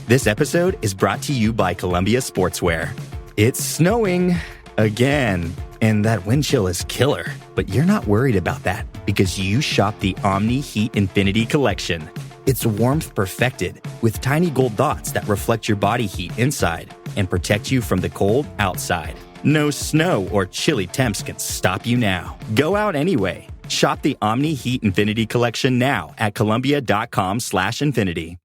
This episode is brought to you by Columbia Sportswear. It's snowing again, and that wind chill is killer. But you're not worried about that because you shop the Omni Heat Infinity Collection. It's warmth perfected with tiny gold dots that reflect your body heat inside and protect you from the cold outside. No snow or chilly temps can stop you now. Go out anyway. Shop the Omni Heat Infinity Collection now at Columbia.com/infinity.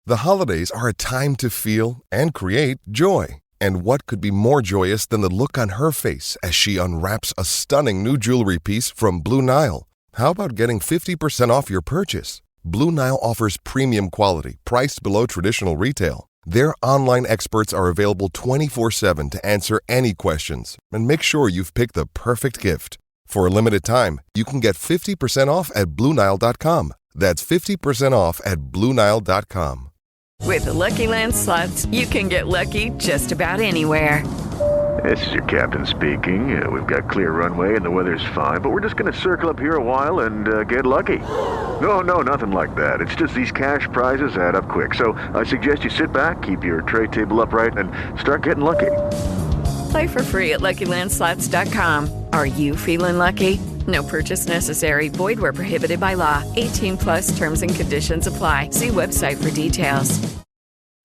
The holidays are a time to feel and create joy. And what could be more joyous than the look on her face as she unwraps a stunning new jewelry piece from Blue Nile? How about getting 50% off your purchase? Blue Nile offers premium quality, priced below traditional retail. Their online experts are available 24/7 to answer any questions and make sure you've picked the perfect gift. For a limited time, you can get 50% off at BlueNile.com. That's 50% off at BlueNile.com. With the Lucky Land Slots, you can get lucky just about anywhere. This is your captain speaking. We've got clear runway and the weather's fine, but we're just going to circle up here a while and get lucky. No, nothing like that. It's just these cash prizes add up quick. So I suggest you sit back, keep your tray table upright, and start getting lucky. Play for free at LuckyLandSlots.com. Are you feeling lucky? No purchase necessary. Void where prohibited by law. 18+ terms and conditions apply. See website for details.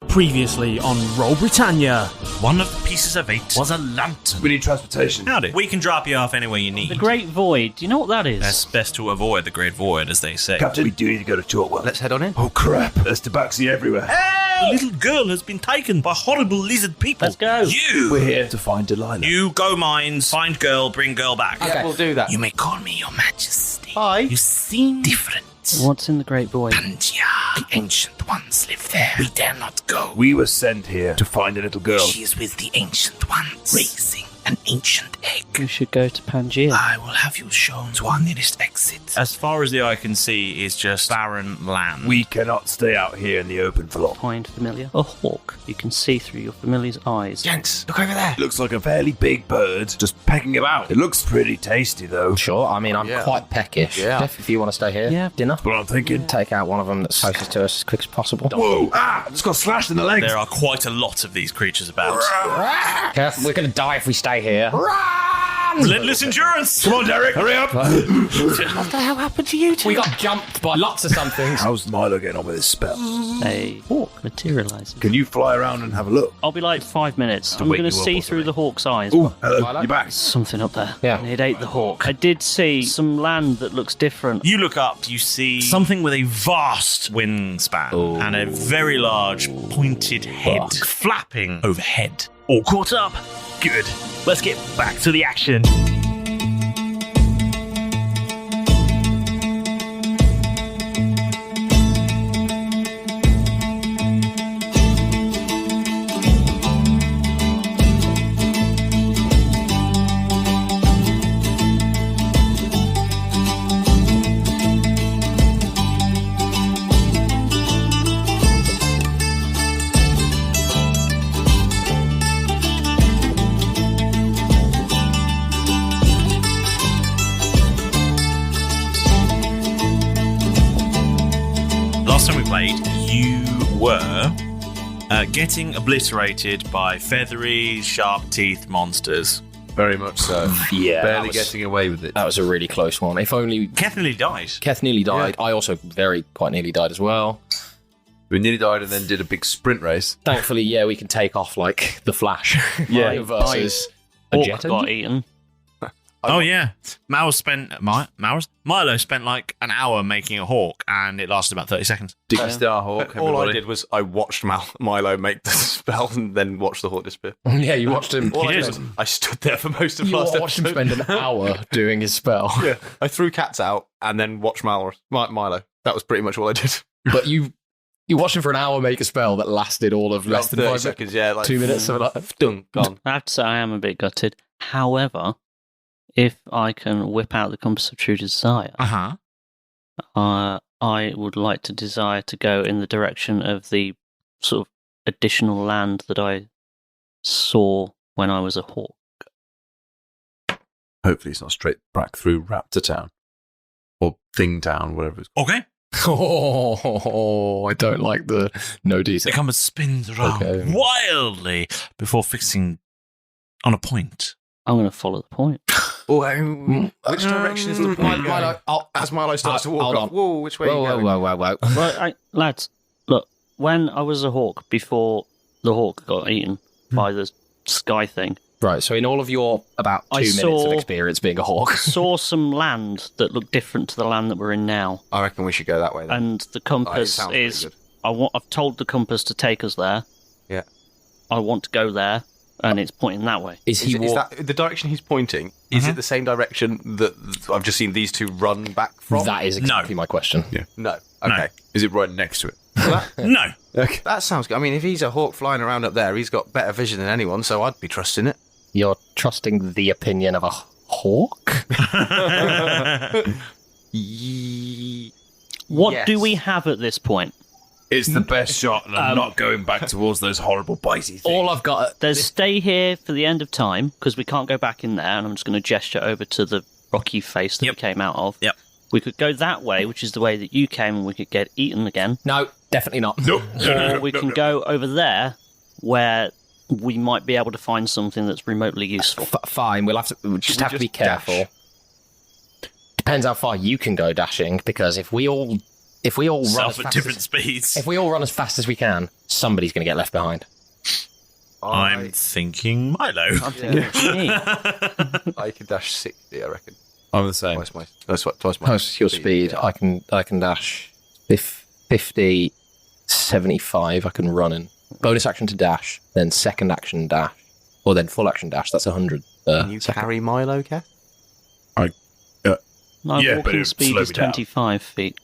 Previously on Roll Britannia. One of the pieces of eight was a lantern. We need transportation. Howdy. We can drop you off anywhere you need. The Great Void. Do you know what that is? It's best to avoid the Great Void, as they say. Captain, we do need to go to Torwell. Let's head on in. Oh crap, there's tabaxi everywhere. Hey! The little girl has been taken by horrible lizard people. Let's go. We're here to find Delilah. You go mines, find girl, bring girl back. Okay, we'll do that. You may call me your majesty. Hi. You seem different. What's in the Great Void? Pangia. The ancient ones live there. We dare not go. We were sent here to find a little girl. She is with the ancient ones, raising an ancient egg. We should go to Pangaea. I will have you shown to our nearest exit. As far as the eye can see is just barren land. We cannot stay out here in the open for long. Find familiar. A hawk. You can see through your familiar's eyes. Gents, look over there. Looks like a fairly big bird, just pecking about. It looks pretty tasty though. Sure, I mean, I'm quite peckish. Yeah. If you want to stay here, dinner. That's what I'm thinking. Take out one of them that's closest to us as quick as possible. Whoa! I just got slashed in the legs. There are quite a lot of these creatures about. Keth, we're going to die if we stay here. Relentless endurance! Come on, Derek, hurry up! What the hell happened to you two? We got jumped by lots of something. How's Milo getting on with his spell? A hawk materializes. Can you fly around and have a look? I'll be like 5 minutes. I'm wake going to you up see or through the hawk's eyes. Ooh, hello, Milo? you back? Something up there. Yeah. And it ate the hawk. I did see some land that looks different. You look up, you see something with a vast wingspan and a very large pointed head flapping overhead. All caught up? Good. Let's get back to the action. Last time we played, you were getting obliterated by feathery, sharp-teethed monsters. Very much so. Yeah. Barely getting away with it. That was a really close one. If only... Keth nearly died. Keth nearly died. Yeah. I also quite nearly died as well. We nearly died and then did a big sprint race. Thankfully, we can take off like the Flash. Versus a Hawk jet got engine. eaten. Oh yeah, Milo spent like an hour making a hawk, and it lasted about 30 seconds. Dig the Star Hawk. All I did was I watched Milo make the spell and then watched the hawk disappear. Yeah, you watched him. All I did was I stood there for most of You last watched him episode. spend an hour doing his spell. Yeah, I threw cats out and then watched Milo. That was pretty much all I did. But you watched him for an hour make a spell that lasted all of less than 30 5 seconds. Yeah, like 2 minutes. So like, done, gone. I have to say I am a bit gutted. However, if I can whip out the compass of true desire, I would like to desire to go in the direction of the sort of additional land that I saw when I was a hawk. Hopefully it's not straight back through Raptor Town. Or Thing Town, whatever it's called. Okay. Oh, I don't like the no detail. The compass spins around wildly before fixing on a point. I'm going to follow the point. Which direction is the point? Milo, as Milo starts to walk off. Whoa, which way are you going? Whoa. Well, lads, look, when I was a hawk, before the hawk got eaten by the sky thing. Right, so in all of your about 2 minutes of experience being a hawk. saw some land that looked different to the land that we're in now. I reckon we should go that way then. And the compass is... I've told the compass to take us there. Yeah. I want to go there, and it's pointing that way. Is that the direction he's pointing? Is it the same direction that I've just seen these two run back from? That is exactly my question. Yeah. No. Okay. No. Is it right next to it? No. Okay. That sounds good. I mean, if he's a hawk flying around up there, he's got better vision than anyone, so I'd be trusting it. You're trusting the opinion of a hawk? What do we have at this point? It's the best shot, and I'm not going back towards those horrible bitey things. All I've got... There's stay here for the end of time, because we can't go back in there, and I'm just going to gesture over to the rocky face that we came out of. Yep. We could go that way, which is the way that you came, and we could get eaten again. No, definitely not. Nope. Or we can go over there, where we might be able to find something that's remotely useful. Fine, we'll have to be careful. Depends how far you can go dashing, because if we all run at different speeds. If we all run as fast as we can, somebody's going to get left behind. I'm thinking Milo. I'm thinking me. I could dash 60, I reckon. I'm the same. Twice my How's your speed? Yeah. I can dash 50, 75. I can run in. Bonus action to dash, then second action dash, or then full action dash. That's 100. Can you carry Milo, Keth? My but walking it would speed slow is me down. 25 feet.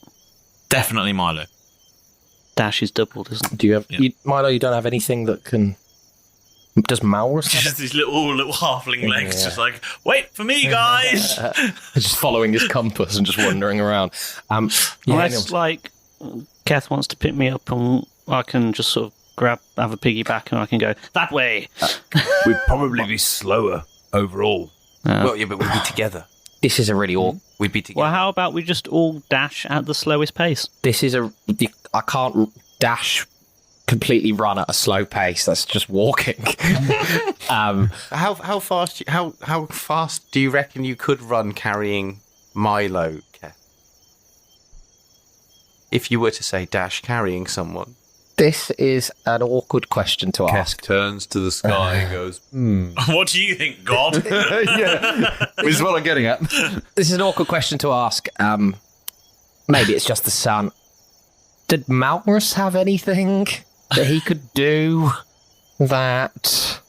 Definitely Milo. Dash is doubled, isn't it? Do you have Milo? You don't have anything that can. Does Malrus have Just these little halfling legs, just like, wait for me, guys. just following his compass and just wandering around? Unless, like, Keth wants to pick me up and I can just sort of have a piggyback and I can go that way. We'd probably be slower overall. Well, yeah, but we'd be together. This is a really awkward. We'd be together. Well, how about we just all dash at the slowest pace? This is I can't dash completely run at a slow pace. That's just walking. How fast do you reckon you could run carrying Milo, Keth? If you were to say dash carrying someone. This is an awkward question to ask. Keth turns to the sky and goes, What do you think, God? yeah, this is what I'm getting at. This is an awkward question to ask. Maybe it's just the sun. Did Malrus have anything that he could do that,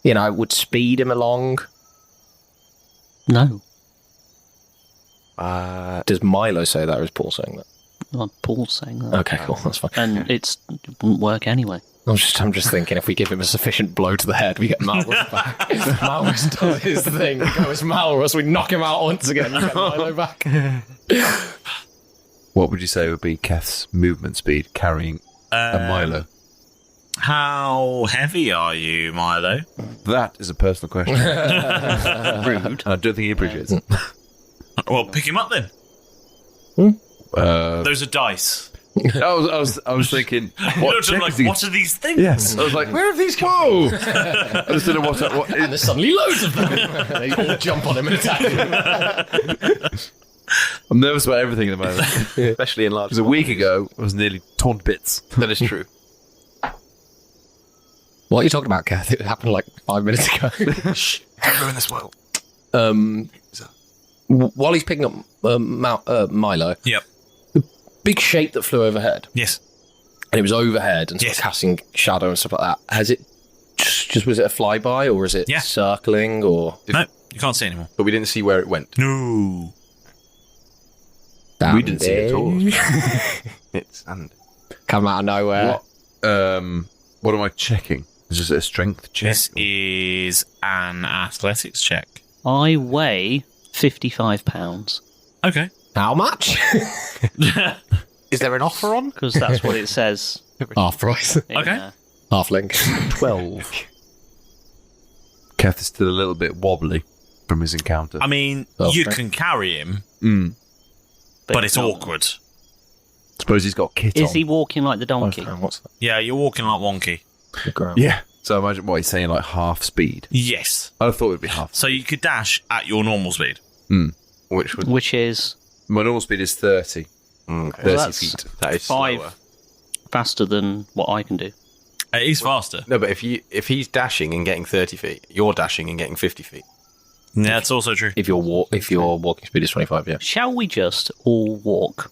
would speed him along? No. Does Milo say that, or is Paul saying that? Well, Paul's saying that. Okay, cool, that's fine. And it wouldn't work anyway. I'm just thinking, if we give him a sufficient blow to the head, we get Malrus back. If Malrus does his thing, we go as Malrus, we knock him out once again, and get Milo back. What would you say would be Keth's movement speed carrying a Milo? How heavy are you, Milo? That is a personal question. Rude. And I don't think he appreciates it. Well, pick him up then. Those are dice. I was thinking, What are these things? Yes. I was like, where have these come? I just don't know what And there's suddenly loads of them. They all jump on him and attack him. I'm nervous about everything at the moment. Especially in large. Because a week ago, I was nearly torn to bits. That is true. What are you talking about, Keth? It happened like 5 minutes ago. Shh. Don't ruin this world. While he's picking up Milo, Yep. the big shape that flew overhead, Yes. and it was overhead and sort of casting shadow and stuff like that. Has it just was it a flyby, or is it circling, or No, you can't see anymore. But we didn't see where it went. No. We didn't see it at all. It's and come out of nowhere? What am I checking? Is this a strength check? This is an athletics check. I weigh 55 pounds. Okay. How much? is there an offer on? Because that's what it says. Half price. Okay. Half link. 12. Keth is still a little bit wobbly from his encounter. I mean, you can carry him, but it's awkward. Suppose he's got kit on. Is he walking like the donkey? What's that? Yeah, you're walking like wonky. Yeah. So imagine what he's saying, like half speed. Yes. I thought it would be half. So you could dash at your normal speed. Which is My normal speed is 30. 30 feet. That is 5 slower. faster than what I can do. It is faster. No, but if he's dashing and getting 30 feet, you're dashing and getting 50 feet. Yeah, that's also true. If your walking speed is 25, yeah. Shall we just all walk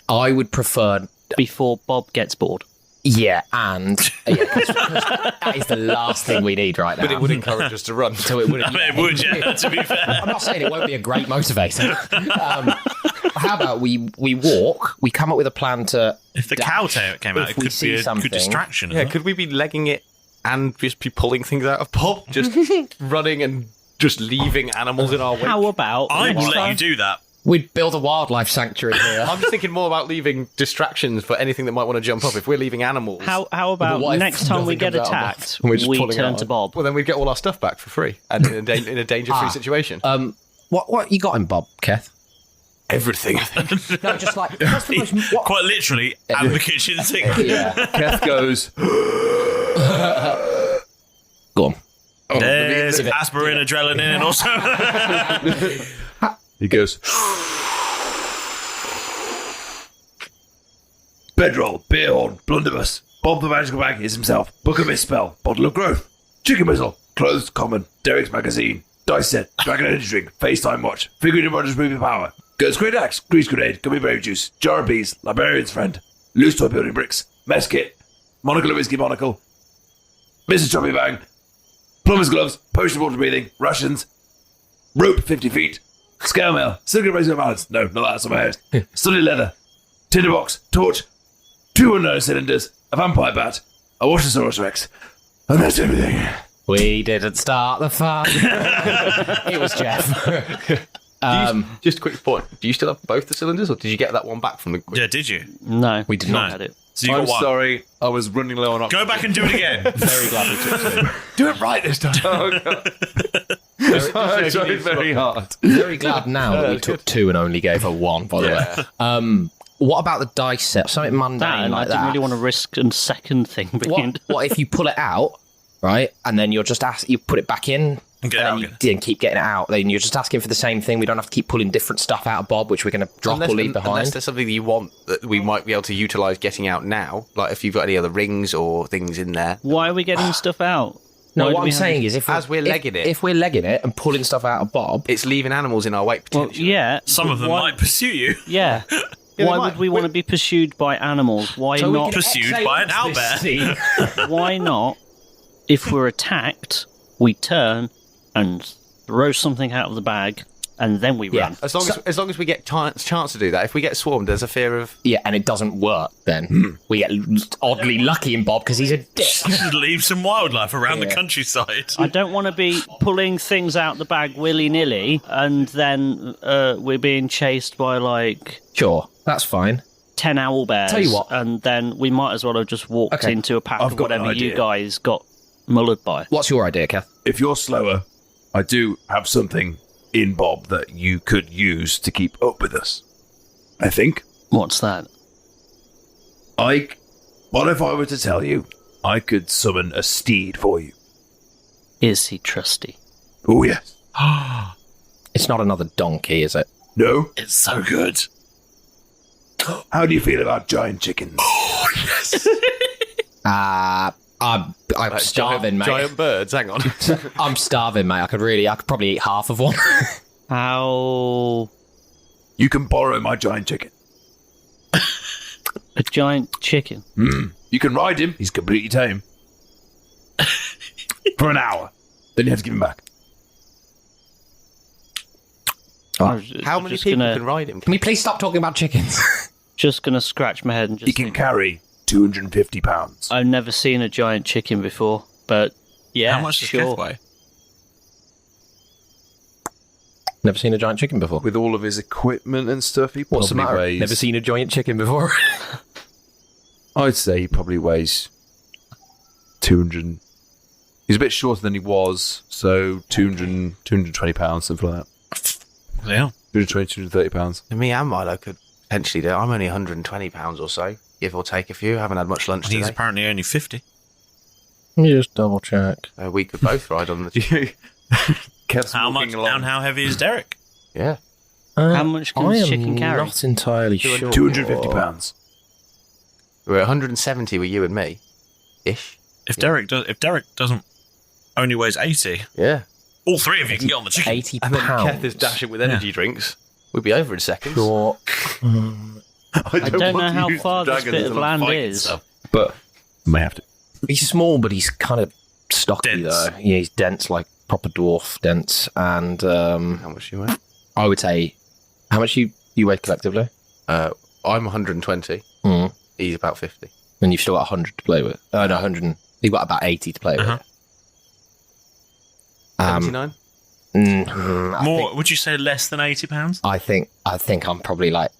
I would prefer... before Bob gets bored? Yeah, and... because that is the last thing we need right now. But it would encourage us to run. So it wouldn't... It would, yeah, to be fair. I'm not saying it won't be a great motivator. How about we walk, we come up with a plan to... If the cow came out, it could be a good distraction. Yeah, could we be legging it and just be pulling things out of Bob? Just running and just leaving animals in our wake? How about... I will let you do that. We'd build a wildlife sanctuary here. I'm just thinking more about leaving distractions for anything that might want to jump up. If we're leaving animals... How about next time we get attacked, we turn to Bob? Well, then we'd get all our stuff back for free and in a danger-free situation. What you got in Bob, Keth? Everything, I think. No, just like... Quite literally, and the kitchen sink. Yeah. Keth goes... Go on. There's aspirin, adrenaline, and also... He goes... Bedroll, Beerhorn, Blunderbuss, Bob the Magical Bag is himself, Book of Misspell, Bottle of Growth, Chicken Whistle, Clothes Common, Derek's Magazine, Dice Set, Dragon Energy Drink, FaceTime Watch, Figurative Rogers Movie Power, Gert's Great Axe, Grease Grenade, Gummy Berry Juice, Jar of Bees, Librarian's Friend, Loose Toy Building Bricks, Mess Kit, Monocle of Whiskey Monocle, Mrs. Choppy Bang, Plumber's Gloves, Potion of Water Breathing, Rations, Rope 50 feet, Scale Mail, Silicon Razor Balance, no, not that, that's on my head, Studded Leather, Tinderbox, Torch, 2 unknown cylinders, a vampire bat, a Washosaurus Rex, and that's everything. We didn't start the fun. It was Jeff. Just a quick point. Do you still have both the cylinders, or did you get that one back from the... Yeah, did you? No, we did not have it. So you I'm got one. sorry, I was running low on oxygen. Go back and do it again. Very glad we took 2. Do it right this time. Oh, God. I tried very hard. Very glad now that we took 2 and only gave her 1, by the way. What about the dice set? Something mundane that, and like I didn't really want to risk a second thing being... What if you pull it out, right, and then you're just you put it back in, and get it out you again. keep getting it out, then you're just asking for the same thing. We don't have to keep pulling different stuff out of Bob, which we're going to drop or leave behind. Unless there's something that you want that we might be able to utilise getting out now, like if you've got any other rings or things in there. Why are we getting stuff out? No, what I'm saying is, if we're legging it and pulling stuff out of Bob, it's leaving animals in our wake potentially. Well, yeah. Some of them might pursue you. Yeah. Why would we want to be pursued by animals? Why So we not can pursued by an owlbear? Why not, if we're attacked, we turn and throw something out of the bag, and then we run? As long as we get chance to do that. If we get swarmed, there's a fear of... Yeah, and it doesn't work then. We get oddly lucky in Bob because he's a dick. Just leave some wildlife around the countryside. I don't want to be pulling things out the bag willy-nilly, and then we're being chased by, like... Sure, that's fine. 10 owlbears. Tell you what. And then we might as well have just walked Okay. into a pack I've of got an whatever you idea. guys got mullered by. What's your idea, Keth? If you're slower, I do have something in Bob that you could use to keep up with us. I think. What's that? What if I were to tell you I could summon a steed for you? Is he trusty? Oh, yes. It's not another donkey, is it? No? It's so good. How do you feel about giant chickens? Oh, yes. I'm starving, mate. Giant birds, hang on. I'm starving, mate. I could probably eat half of one. How... You can borrow my giant chicken. A giant chicken? You can ride him. He's completely tame. For an hour. Then you have to give him back. How many people can ride him? Can we please stop talking about chickens? Just going to scratch my head and just He can carry 250 pounds. I've never seen a giant chicken before, but yeah, How much does sure. Keth weigh? Never seen a giant chicken before. With all of his equipment and stuff, he What's the probably matter? weighs... Never seen a giant chicken before. I'd say he probably weighs 200... He's a bit shorter than he was, so 220 pounds, something like that. Yeah. 220, 230 pounds. Me and Milo could Potentially, there. I'm only 120 pounds or so, give or take a few. I haven't had much lunch He's today. apparently only 50. Let me just double check. We could both ride on the Duke. How much and how heavy is Derek? Yeah. How much can I the am chicken carry? not entirely sure. 250 pounds. We're 170 with you and me, ish. If Derek doesn't only weighs 80, Yeah. all three of you can get on the chicken. 80 And then pounds. Keth is dashing with energy drinks. We'd be over in seconds. Sure. I don't know how far this bit of land is. But may have to. He's small, but he's kind of stocky, Dense. though. Yeah, he's dense, like proper dwarf dense. And How much you weigh? I would say, how much you weigh collectively? I'm 120. Mm. He's about 50. And you've still got 100 to play with. No, 100. You've got about 80 to play Uh-huh. with. 79? More? Would you say less than £80? I think I'm probably like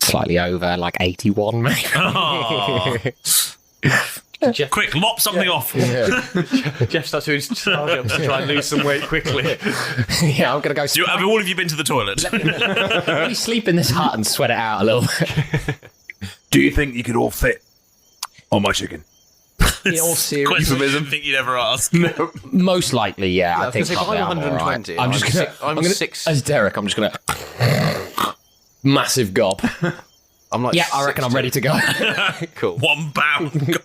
slightly over, like 81, maybe. Oh. Quick, lop something off. Jeff starts doing star jumps to try and lose some weight quickly. Yeah, I'm gonna go. Have all of you been to the toilet? Let me sleep in this hut and sweat it out a little bit. Do you think you could all fit on my chicken? In all serious, Question you didn't think you'd ever ask. most likely, yeah. I was think gonna say, if probably I'm I'm 120, all right. I'm gonna, as Derek, I'm just gonna massive gob. I'm like, Yeah, I reckon I'm ready to go. Cool. 1 pound.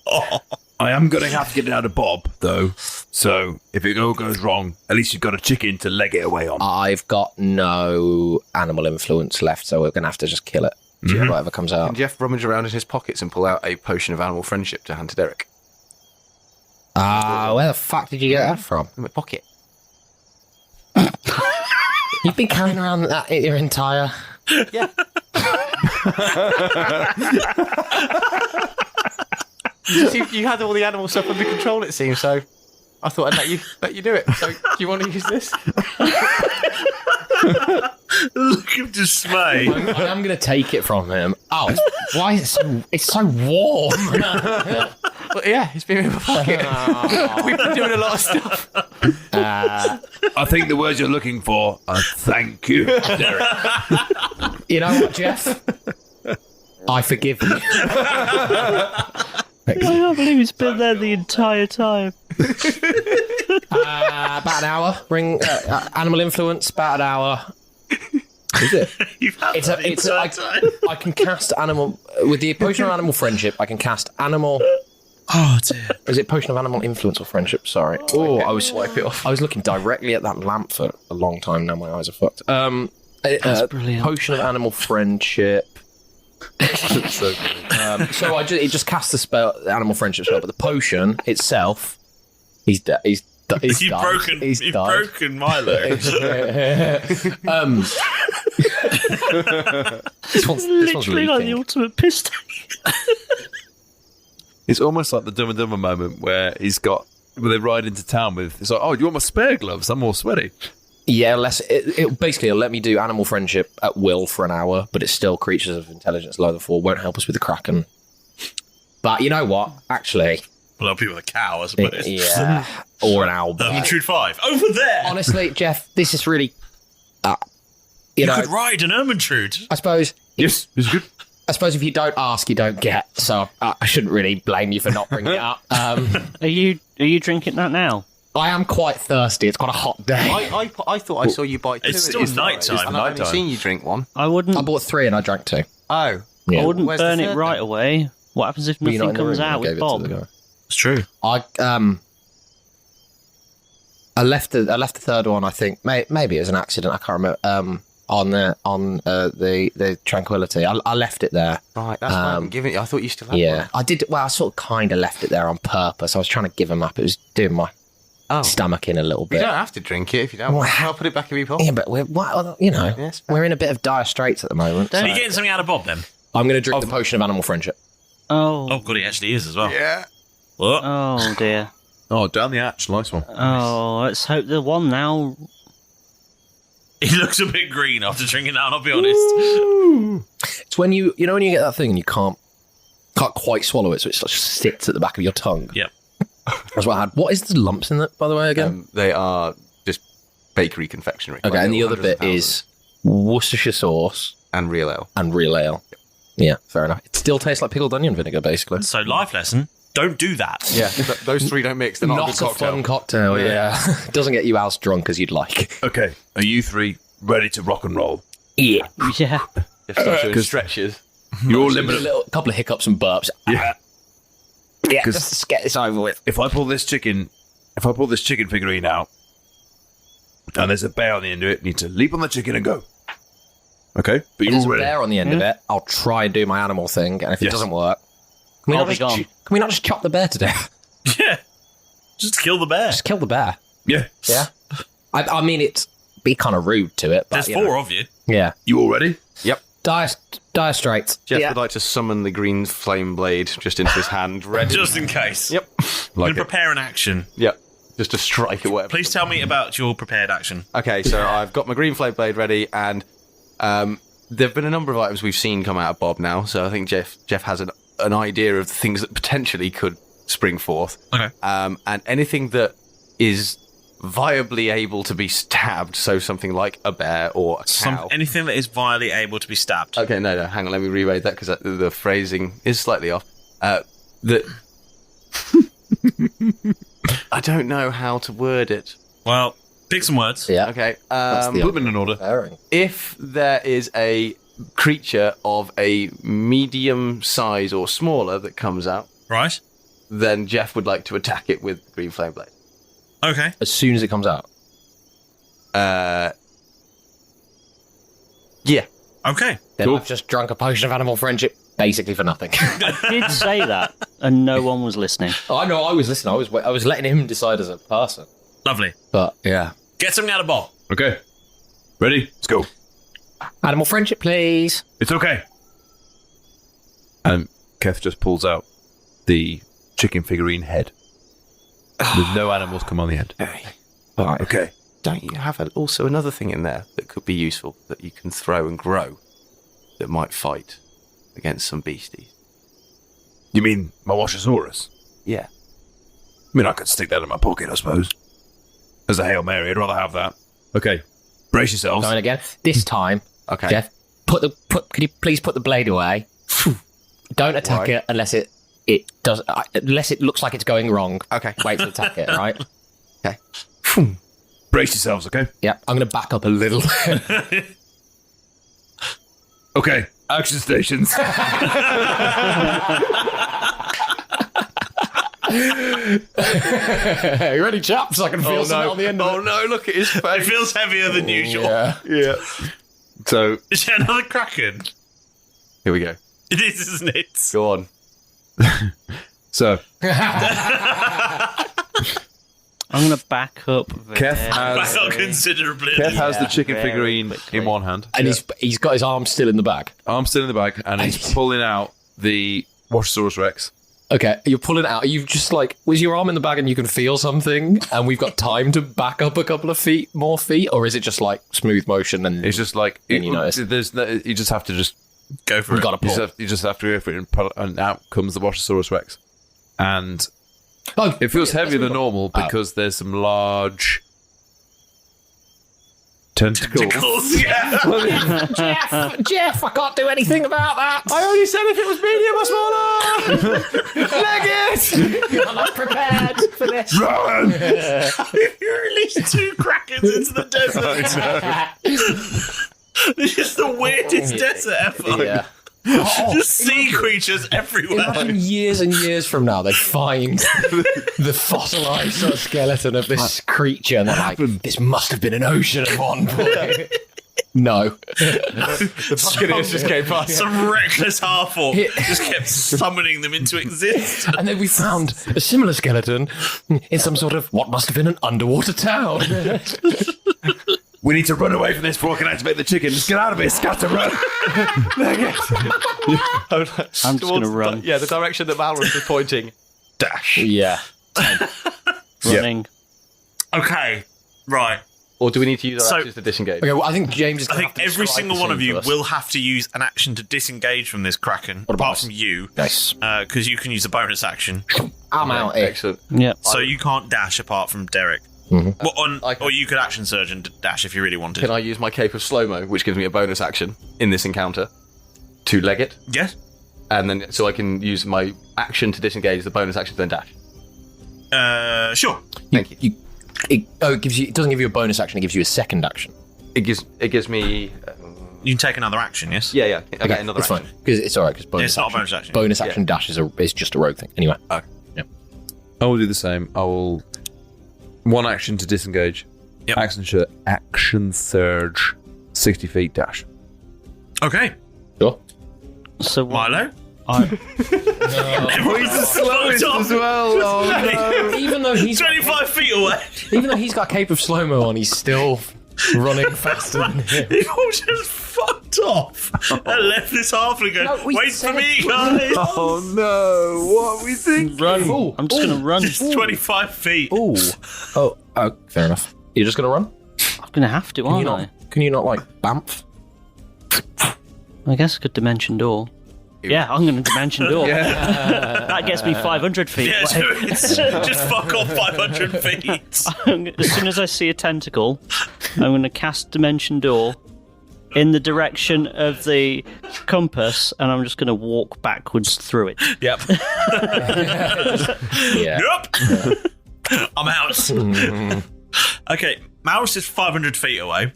Oh. I am going to have to get it out of Bob, though. So if it all goes wrong, at least you've got a chicken to leg it away on. I've got no animal influence left, so we're gonna have to just kill it. Whatever comes out. Can Jeff rummage around in his pockets and pull out a potion of animal friendship to hand to Derek? Where the fuck did you get that from? In my pocket. You've been carrying around that your entire... Yeah. you had all the animal stuff under control, it seems, so I thought I'd let you do it. So do you want to use this? Look of dismay. I am going to take it from him. Oh, why is it's so warm? Well, yeah, it's been in my pocket. We've been doing a lot of stuff. I think the words you're looking for are thank you, Derek. You know what, Jeff? I forgive you. I can't believe he's been there the entire time. About an hour. Bring animal influence. About an hour. Is it? You've had that the entire time. I can cast animal with the potion of animal friendship. I can cast animal. Oh dear. Is it potion of animal influence or friendship? Sorry. I was wipe it off. I was looking directly at that lamp for a long time. Now my eyes are fucked. That's brilliant. Potion of animal friendship. So it just casts the spell, the animal friendship spell, but the potion itself, he's dead. He's You've died. broken Milo. This one's Literally like the leaking. ultimate piss take. It's almost like the Dumb and Dumber moment where where they ride into town with, it's like, oh, do you want my spare gloves? I'm all sweaty. Yeah, it'll let me do animal friendship at will for an hour, but it's still creatures of intelligence low than 4. Won't help us with the Kraken. But you know what? Actually, Well, help you with a cow, I suppose. yeah, or an owl. Ermintrude 5 over there. Honestly, Jeff, this is really. You could ride an Ermintrude. I suppose. Yes, it's good. I suppose if you don't ask, you don't get. So I shouldn't really blame you for not bringing it up. Are you drinking that now? I am quite thirsty. It's quite a hot day. I thought I saw you buy two. It's still night time. And I've only seen you drink one. I wouldn't. I bought 3 and I drank 2. Oh. Yeah. I wouldn't Where's the burn it third right then? away. What happens if Were you not nothing in the comes room out when I with gave it to the Bob? guy? It's true. I left the third one. I think maybe it was an accident. I can't remember. On the Tranquility, I left it there. Right, that's why I haven't given it. I thought you still had Yeah, one. I did. Well, I sort of kind of left it there on purpose. I was trying to give him up. It was doing my stomach in a little You bit. don't have to drink it if you don't Well, want. I'll put it back in your pot. Yeah, but we're Yes, we're in a bit of dire straits at the moment. Are so you getting something out of Bob then? I'm going to drink the potion of animal friendship. Oh god, he actually is as well. Yeah. What? Oh dear. Oh, down the hatch. Nice one. Oh, let's hope the one now. He looks a bit green after drinking that, I'll be honest. It's when you when you get that thing and you can't quite swallow it, so it just sits at the back of your tongue. Yep. That's what I had. What is the lumps in that, by the way, again? They are just bakery confectionery. Okay, Like and the other hundreds of bit is Worcestershire sauce And real ale. Yeah, fair enough. It still tastes like pickled onion vinegar, basically. So, life lesson, don't do that. Yeah, those three don't mix. They're not a good cocktail. Fun cocktail, yeah. Doesn't get you as drunk as you'd like. Okay, are you three ready to rock and roll? Yeah. Yeah. Just start doing stretches. You're all limited. A couple of hiccups and burps. Yeah. Yeah, just to get this over with. If I pull this chicken figurine out, and there's a bear on the end of it, you need to leap on the chicken and go. Okay, but If you're there's all a ready. bear on the end of it, I'll try and do my animal thing, and if it doesn't work, can we not just chop the bear to death? Yeah. Just kill the bear. Just kill the bear. Yeah. Yeah. I mean, it's be kind of rude to it, but There's 4 of you. Yeah. You all ready? Yep. Dire straits. Jeff would like to summon the green flame blade just into his hand, ready. Just in case. Yep. I'm going to prepare an action. Yep. Just to strike it, whatever. Please tell me about your prepared action. Okay, so I've got my green flame blade ready, and there have been a number of items we've seen come out of Bob now, so I think Jeff has an idea of the things that potentially could spring forth. Okay. And anything that is viably able to be stabbed, so something like a bear or a cow. Anything that is violently able to be stabbed. Okay, no, hang on, let me reread that because the phrasing is slightly off. That I don't know how to word it. Well, pick some words. Yeah. Okay. Put them in an order. If there is a creature of a medium size or smaller that comes out, right, then Jeff would like to attack it with green flame blade. Okay. As soon as it comes out. Yeah. Okay. Then I've just drunk a potion of animal friendship, basically for nothing. I did say that, and no one was listening. Oh, I know, I was listening. I was letting him decide as a person. Lovely. But, yeah. Get something out of Bob. Okay. Ready? Let's go. Animal friendship, please. It's okay. And Keth just pulls out the chicken figurine head. With no animals come on the end. Right. Okay. Don't you have also another thing in there that could be useful that you can throw and grow that might fight against some beasties? You mean my Washosaurus? Yeah. I mean, I could stick that in my pocket, I suppose. As a Hail Mary, I'd rather have that. Okay. Brace yourselves. Going again. This time, Okay. Jeff, can you please put the blade away? Don't attack it unless it does. Unless it looks like it's going wrong. Okay. Wait to attack it. Right. Okay. Brace yourselves, okay? Yeah. I'm going to back up a little. Okay. Action stations. You ready, chaps? I can feel something on the end of it. Oh no, look at his face. It feels heavier than usual. Yeah. So, Is it another Kraken? here we go. It is, isn't it? Go on. So, I'm going to back up. Keth Back has, up considerably. Keth has the chicken very figurine quickly. in one hand. And he's got his arm still in the bag. Arm still in the bag, and he's pulling out the Washosaurus Rex. Okay, you're pulling it out. You've just was your arm in the bag and you can feel something, and we've got time to back up a couple of more feet, or is it just like smooth motion? And It's just like And you notice. you just have to just Go for we've it. got to pull. you just have to go for it, and, and out comes the Washosaurus Rex, and Oh, it feels brilliant. heavier than That's normal what because there's some large tentacles. Tickles, yeah. Jeff, I can't do anything about that. I only said if it was medium or smaller. Leg it. I'm not prepared for this. Run! You released 2 Krakens into the desert. This is the weirdest desert ever. Yeah. Just sea creatures everywhere. Imagine years and years from now, they find the fossilized sort of skeleton of this creature, and they're like, this must have been an ocean at one point. No. The Buccaneers just came past. Some reckless half-orc just kept summoning them into existence. And then we found a similar skeleton in some sort of what must have been an underwater town. We need to run away from this before I can activate the chicken. Let's get out of here. Scatter, run. I'm just going to run. Yeah, the direction that Malrus is pointing. Dash. Yeah. Running. Okay, right. Or do we need to use our So- actions to disengage? Okay, well, I think James is I going think every single one of you will have to use an action to disengage from this Kraken, about apart us? from you, Nice. because you can use a bonus action. I'm out here. Excellent. Yeah. So you can't dash apart from Derek. Or you could action surge and dash if you really wanted. Can I use my cape of slow-mo, which gives me a bonus action in this encounter, to leg it? Yes. And then, so I can use my action to disengage, the bonus action to then dash. Sure. Thank you. It doesn't give you a bonus action, it gives you a second action. It gives me... you can take another action, yes? Yeah. Okay, another it's action. fine. Because it's alright, because It's not a bonus action. Bonus action dash is just a rogue thing. Anyway. Okay. Yeah. I will do the same. I will... One action to disengage. Yep. Action surge. 60 feet dash. Okay. Sure. So Milo? He's the slowest as well. Oh, no. Even though he's 25 feet away. Even though he's got cape of slow-mo on, he's still running faster than him. He all just fucked off and left this halfling going, No, we wait for said- me, guys. Oh no! What are we thinking? run. I'm just going to run. Just 25 feet. Ooh. Oh, fair enough. You're just going to run? I'm going to have to, aren't I? Can you not, like, bamf? I guess I could dimension door. Yeah, I'm going to dimension door. That gets me 500 feet. Yeah, just fuck off 500 feet. As soon as I see a tentacle, I'm going to cast dimension door in the direction of the compass, and I'm just going to walk backwards through it. Yep. Yeah. Yep. I'm out. Okay, Maurus is 500 feet away.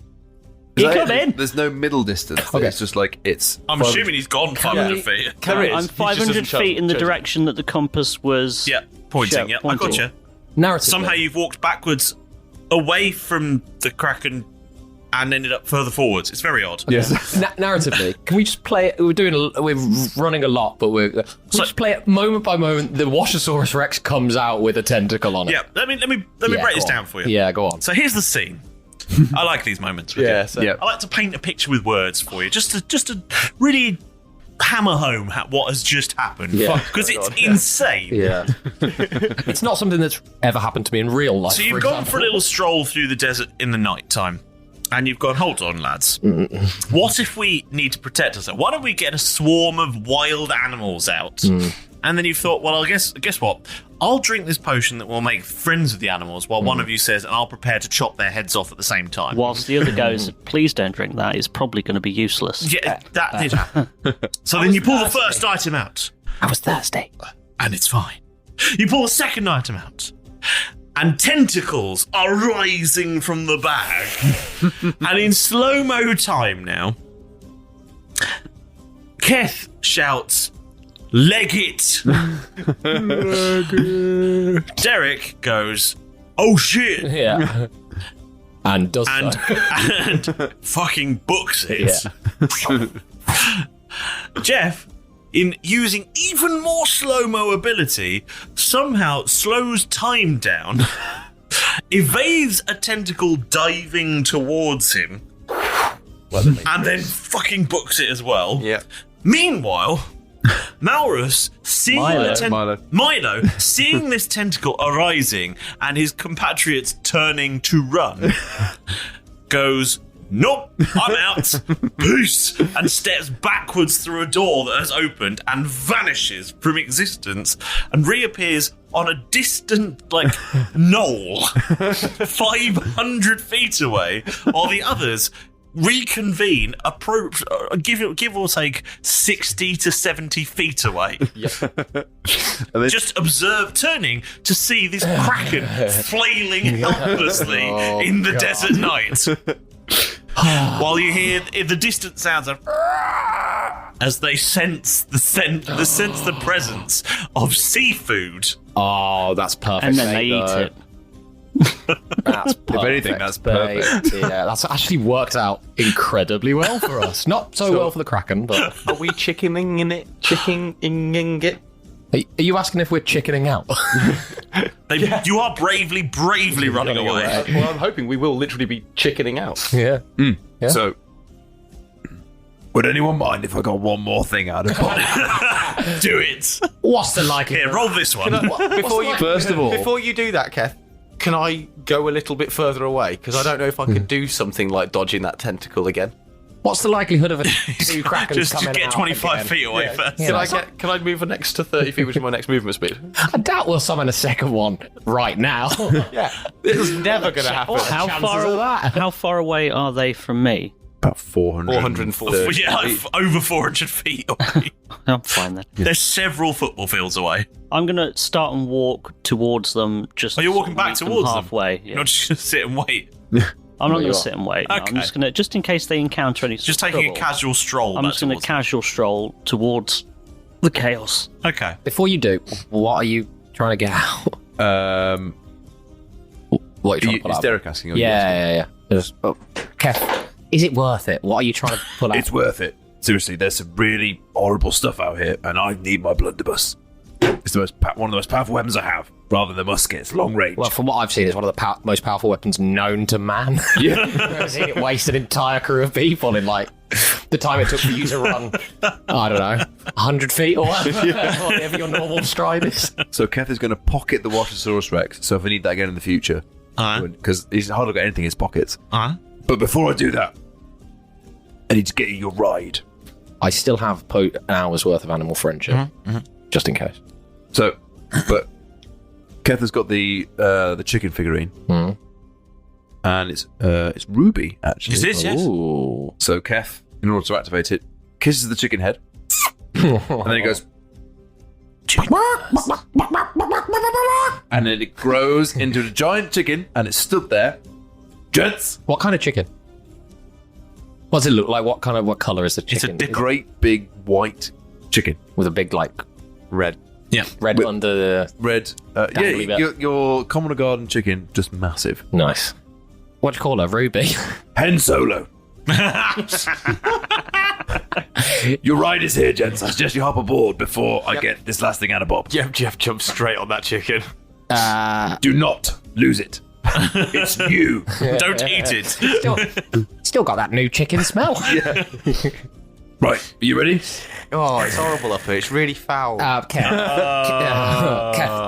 You come in. There's no middle distance. Okay. It's just like it's. I'm assuming he's gone 500 feet. I'm 500 feet in the direction that the compass was. Yeah, pointing. Yep, I gotcha. Narratively. Somehow you've walked backwards away from the Kraken and ended up further forwards. It's very odd. Yes. Narratively, can we just play it? We're running a lot, but we're just play it moment by moment. The Washosaurus Rex comes out with a tentacle on it. Yeah, let me break this down for you. Yeah, go on. So here's the scene. I like these moments. With you. I like to paint a picture with words for you, just to really hammer home what has just happened. Because it's insane. Yeah. It's not something that's ever happened to me in real life. So you've gone for a little stroll through the desert in the night time. And you've gone, hold on, lads. What if we need to protect ourselves? Why don't we get a swarm of wild animals out? And then you've thought, well, guess what? I'll drink this potion that will make friends with the animals while one of you says, and I'll prepare to chop their heads off at the same time. Whilst the other goes, please don't drink that. It's probably going to be useless. Yeah, that did happen. So then you pull the first item out. I was thirsty. And it's fine. You pull the second item out. And tentacles are rising from the bag. And in slow-mo time now, Keth shouts, leg it! Derek goes, oh shit! Yeah. And does and fucking books it. Yeah. Jeff, in using even more slow-mo ability, somehow slows time down, evades a tentacle diving towards him, and then fucking books it as well. Yeah. Meanwhile, Maurus, seeing Milo, seeing this tentacle arising and his compatriots turning to run, goes, nope, I'm out. Peace. And steps backwards through a door that has opened and vanishes from existence and reappears on a distant, knoll 500 feet away, while the others reconvene give or take 60 to 70 feet away. Just observe turning to see this kraken flailing helplessly in the desert night. While you hear the distant sounds of as they sense the presence of seafood. Oh, that's perfect. And then they eat it. That's perfect. If anything, that's perfect. Yeah, that's actually worked out incredibly well for us. Not so well for the Kraken, but... Are we chickening it? Chickening it? Are you asking if we're chickening out? You are bravely running away. Well, I'm hoping we will literally be chickening out. Yeah. Yeah. So, would anyone mind if I got one more thing out of it? Do it. What's the like? Here, roll this one. First of all, Before you do that, Keth, can I go a little bit further away? Because I don't know if I could do something like dodging that tentacle again. What's the likelihood of two krakens just coming get out 25 again? feet away first. Can I move an extra 30 feet, which is my next movement speed? I doubt we'll summon a second one right now. Yeah, this is never going to happen. How far away are they from me? About 440. Yeah, like over 400 feet away. I'm fine then. There's several football fields away. I'm going to start and walk towards them. You're walking back towards them? halfway. Yeah. You're not just going to sit and wait. I'm not going to sit and wait. No, Okay. I'm just going to, just in case they encounter any Just sort of taking a trouble, casual stroll. I'm just going to casual stroll towards the chaos. Okay. Before you do, what are you trying to get out? What are you trying to pull is out? Derek asking? Yeah. Keth, is it worth it? What are you trying to pull out? It's worth it. Seriously, there's some really horrible stuff out here, and I need my blunderbuss. It's one of the most powerful weapons I have, rather than the musket. It's long range. Well, from what I've seen, it's one of the most powerful weapons known to man. Yeah. I've seen it waste an entire crew of people in, like, the time it took for you to run, I don't know, 100 feet or whatever your normal stride is. So Keth is going to pocket the Washosaurus Rex, so if I need that again in the future, because he's hardly got anything in his pockets. But before I do that, I need to get you your ride. I still have an hour's worth of animal friendship, just in case. So, but Keth has got the chicken figurine, and it's Ruby actually. Is this? Yes. Ooh. So Keth, in order to activate it, kisses the chicken head, and then it goes, and then it grows into a giant chicken, and it stood there. Gents, What kind of chicken? What does it look like? What colour is the chicken? it's a great big white chicken with a big, like, Red. Yeah. red under the... red. Dangly bit. Your common garden chicken, just massive. Nice. What do you call her? Ruby? Hen Solo. Your ride is here, gents. I suggest you hop aboard before I get this last thing out of Bob. Jeff jumped straight on that chicken. Do not lose it. It's new. Don't eat it. Still got that new chicken smell. Right, are you ready? Oh, it's horrible up here. It's really foul. Keth,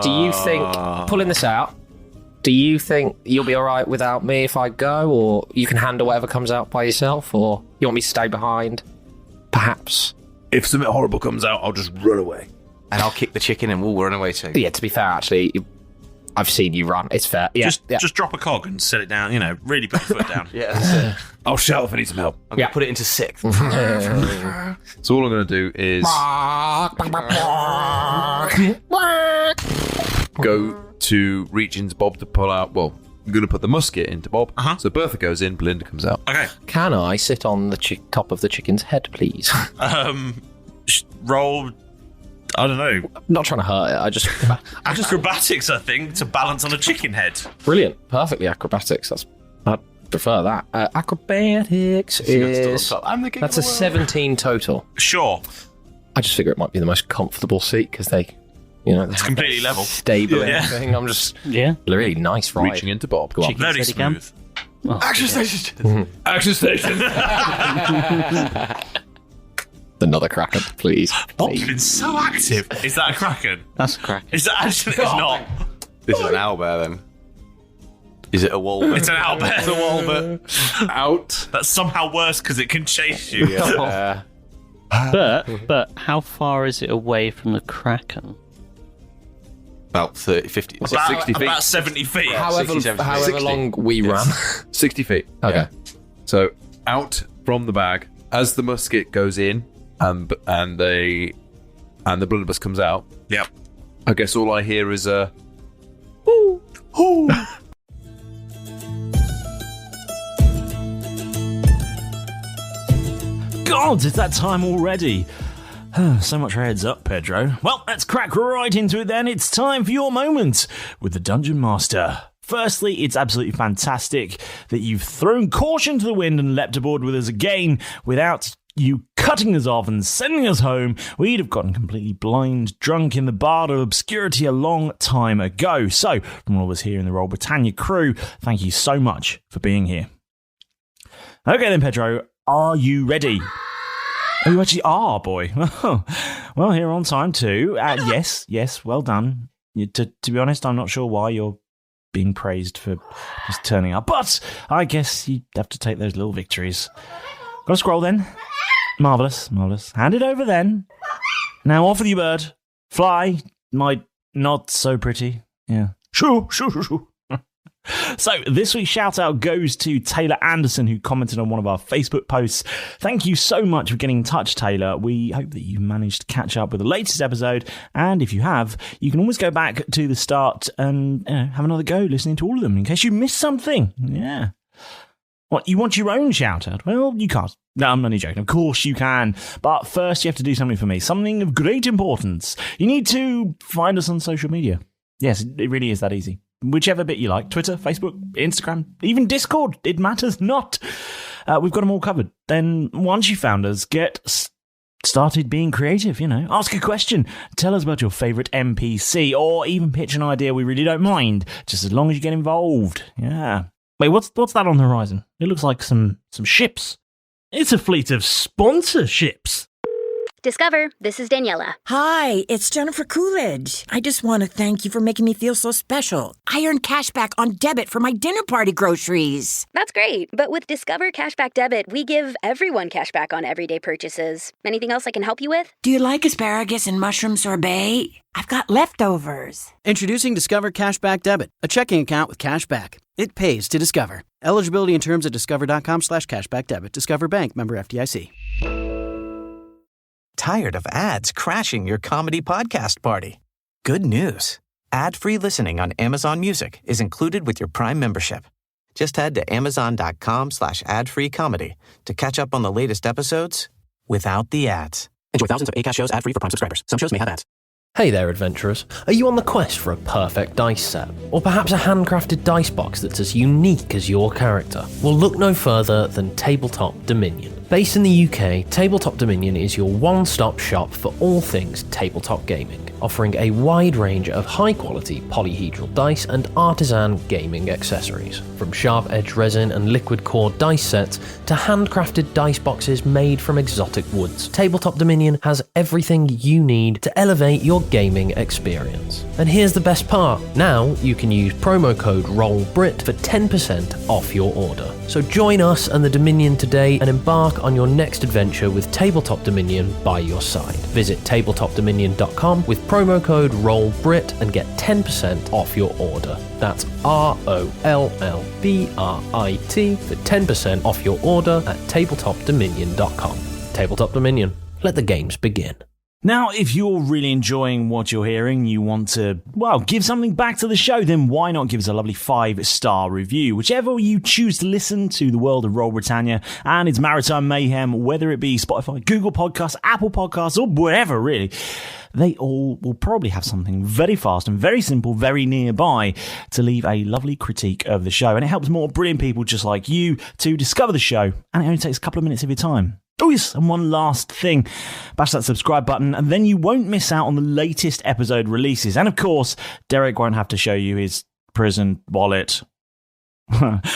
do you think, pulling this out, do you think you'll be all right without me if I go, or you can handle whatever comes out by yourself, or you want me to stay behind? Perhaps. If something horrible comes out, I'll just run away. And I'll kick the chicken and we'll run away too. Yeah, to be fair, actually, I've seen you run. It's fair. Yeah, Just drop a cog and set it down. Really put your foot down. Yeah, that's it. I'll shout if I need some help. I'm going to put it into sixth. So all I'm going to do is go to reach into Bob to pull out. Well, I'm going to put the musket into Bob. So Bertha goes in, Belinda comes out. Okay. Can I sit on the top of the chicken's head, please? Roll. I don't know. I'm not trying to hurt it. I just Acrobatics, I think, to balance on a chicken head. Brilliant. Perfectly acrobatics. I'd prefer that. Acrobatics is... I'm the king That's of a the world. 17 total. Sure. I just figure it might be the most comfortable seat because they, It's completely level. stable Yeah. thing. I'm just really nice ride. Reaching into Bob. Go on. Chicken Very steady cam. smooth. Action station. Action station. Another kraken, please. Bob's been so active. Is that a kraken? That's a crack. Is that actually? It's not. This is an owlbear then. Is it a wolf? It's an owlbear. It's a wolf. Out. That's somehow worse because it can chase you. But how far is it away from the kraken? About 30, 50. About 60 feet. About 70 feet. However 60. long we run. 60 feet. Okay. So out from the bag as the musket goes in, and the blunderbuss comes out. Yep. I guess all I hear is a. God, it's that time already. So much for heads up, Pedro. Well, let's crack right into it then. It's time for your moment with the Dungeon Master. Firstly, it's absolutely fantastic that you've thrown caution to the wind and leapt aboard with us again. Without you cutting us off and sending us home, we'd have gotten completely blind drunk in the bar of obscurity a long time ago. So, from all of us here in the Roll Britannia crew, thank you so much for being here. Okay then, Pedro, are you ready? Oh, you actually are, boy. Well, here on time too. Yes, well done. To be honest, I'm not sure why you're being praised for just turning up, but I guess you have to take those little victories. Got to scroll then. Marvellous. Hand it over then. Now off with you, bird. Fly. My not so pretty. Yeah. Shoo. So, this week's shout out goes to Taylor Anderson, who commented on one of our Facebook posts. Thank you so much for getting in touch, Taylor. We hope that you've managed to catch up with the latest episode. And if you have, you can always go back to the start and have another go listening to all of them in case you missed something. Yeah. What, you want your own shout out? Well, you can't. No, I'm only joking. Of course you can. But first, you have to do something for me. Something of great importance. You need to find us on social media. Yes, it really is that easy. Whichever bit you like. Twitter, Facebook, Instagram, even Discord. It matters not. We've got them all covered. Then once you found us, get started being creative, Ask a question. Tell us about your favourite NPC, or even pitch an idea. We really don't mind, just as long as you get involved. Yeah. Wait, what's that on the horizon? It looks like some ships. It's a fleet of sponsorships. Discover, this is Daniela. Hi, it's Jennifer Coolidge. I just want to thank you for making me feel so special. I earned cash back on debit for my dinner party groceries. That's great, but with Discover Cashback Debit, we give everyone cash back on everyday purchases. Anything else I can help you with? Do you like asparagus and mushroom sorbet? I've got leftovers. Introducing Discover Cashback Debit, a checking account with cash back. It pays to Discover. Eligibility and terms at discover.com/cashbackdebit. Discover Bank, member FDIC. Tired of ads crashing your comedy podcast party? Good news. Ad-free listening on Amazon Music is included with your Prime membership. Just head to amazon.com/ad-free comedy to catch up on the latest episodes without the ads. Enjoy thousands of Acast shows ad-free for Prime subscribers. Some shows may have ads. Hey there, adventurers. Are you on the quest for a perfect dice set? Or perhaps a handcrafted dice box that's as unique as your character? Well, look no further than Tabletop Dominion. Based in the UK, Tabletop Dominion is your one-stop shop for all things tabletop gaming, offering a wide range of high-quality polyhedral dice and artisan gaming accessories. From sharp-edged resin and liquid core dice sets to handcrafted dice boxes made from exotic woods, Tabletop Dominion has everything you need to elevate your gaming experience. And here's the best part. Now you can use promo code ROLLBRIT for 10% off your order. So join us and the Dominion today and embark on your next adventure with Tabletop Dominion by your side. Visit tabletopdominion.com with promo code ROLLBRIT and get 10% off your order. That's ROLLBRIT for 10% off your order at tabletopdominion.com. Tabletop Dominion. Let the games begin. Now, if you're really enjoying what you're hearing, you want to, give something back to the show, then why not give us a lovely 5-star review? Whichever you choose to listen to the world of Roll Britannia and its maritime mayhem, whether it be Spotify, Google Podcasts, Apple Podcasts, or whatever, really, they all will probably have something very fast and very simple, very nearby to leave a lovely critique of the show. And it helps more brilliant people just like you to discover the show, and it only takes a couple of minutes of your time. Oh yes, and one last thing. Bash that subscribe button and then you won't miss out on the latest episode releases. And of course, Derek won't have to show you his prison wallet.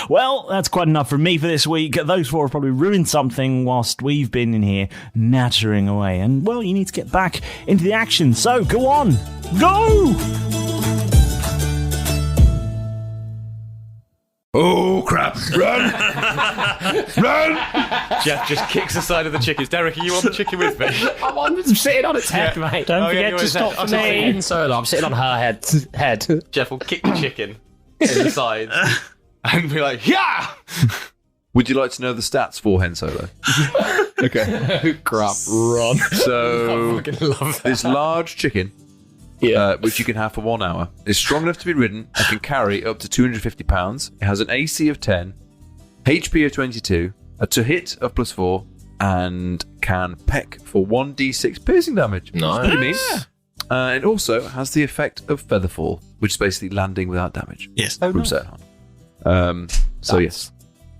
Well, that's quite enough from me for this week. Those four have probably ruined something whilst we've been in here nattering away. And, you need to get back into the action. So, go on. Go! Oh, crap. Run! Run! Jeff just kicks the side of the chickens. Derek, are you on the chicken with me? I'm sitting on its head, mate. Don't forget to stop for me. Solo. I'm sitting on her head. Jeff will kick the chicken in the sides and be like, yeah! Would you like to know the stats for Hen Solo? Okay. Crap, run. So, I fucking love that. this large chicken, which you can have for 1 hour, is strong enough to be ridden and can carry up to 250 pounds. It has an AC of 10, HP of 22, a to hit of +4, and can peck for 1d6 piercing damage. Nice. Pretty mean. It also has the effect of Featherfall, which is basically landing without damage. Yes. From certain height. Yes.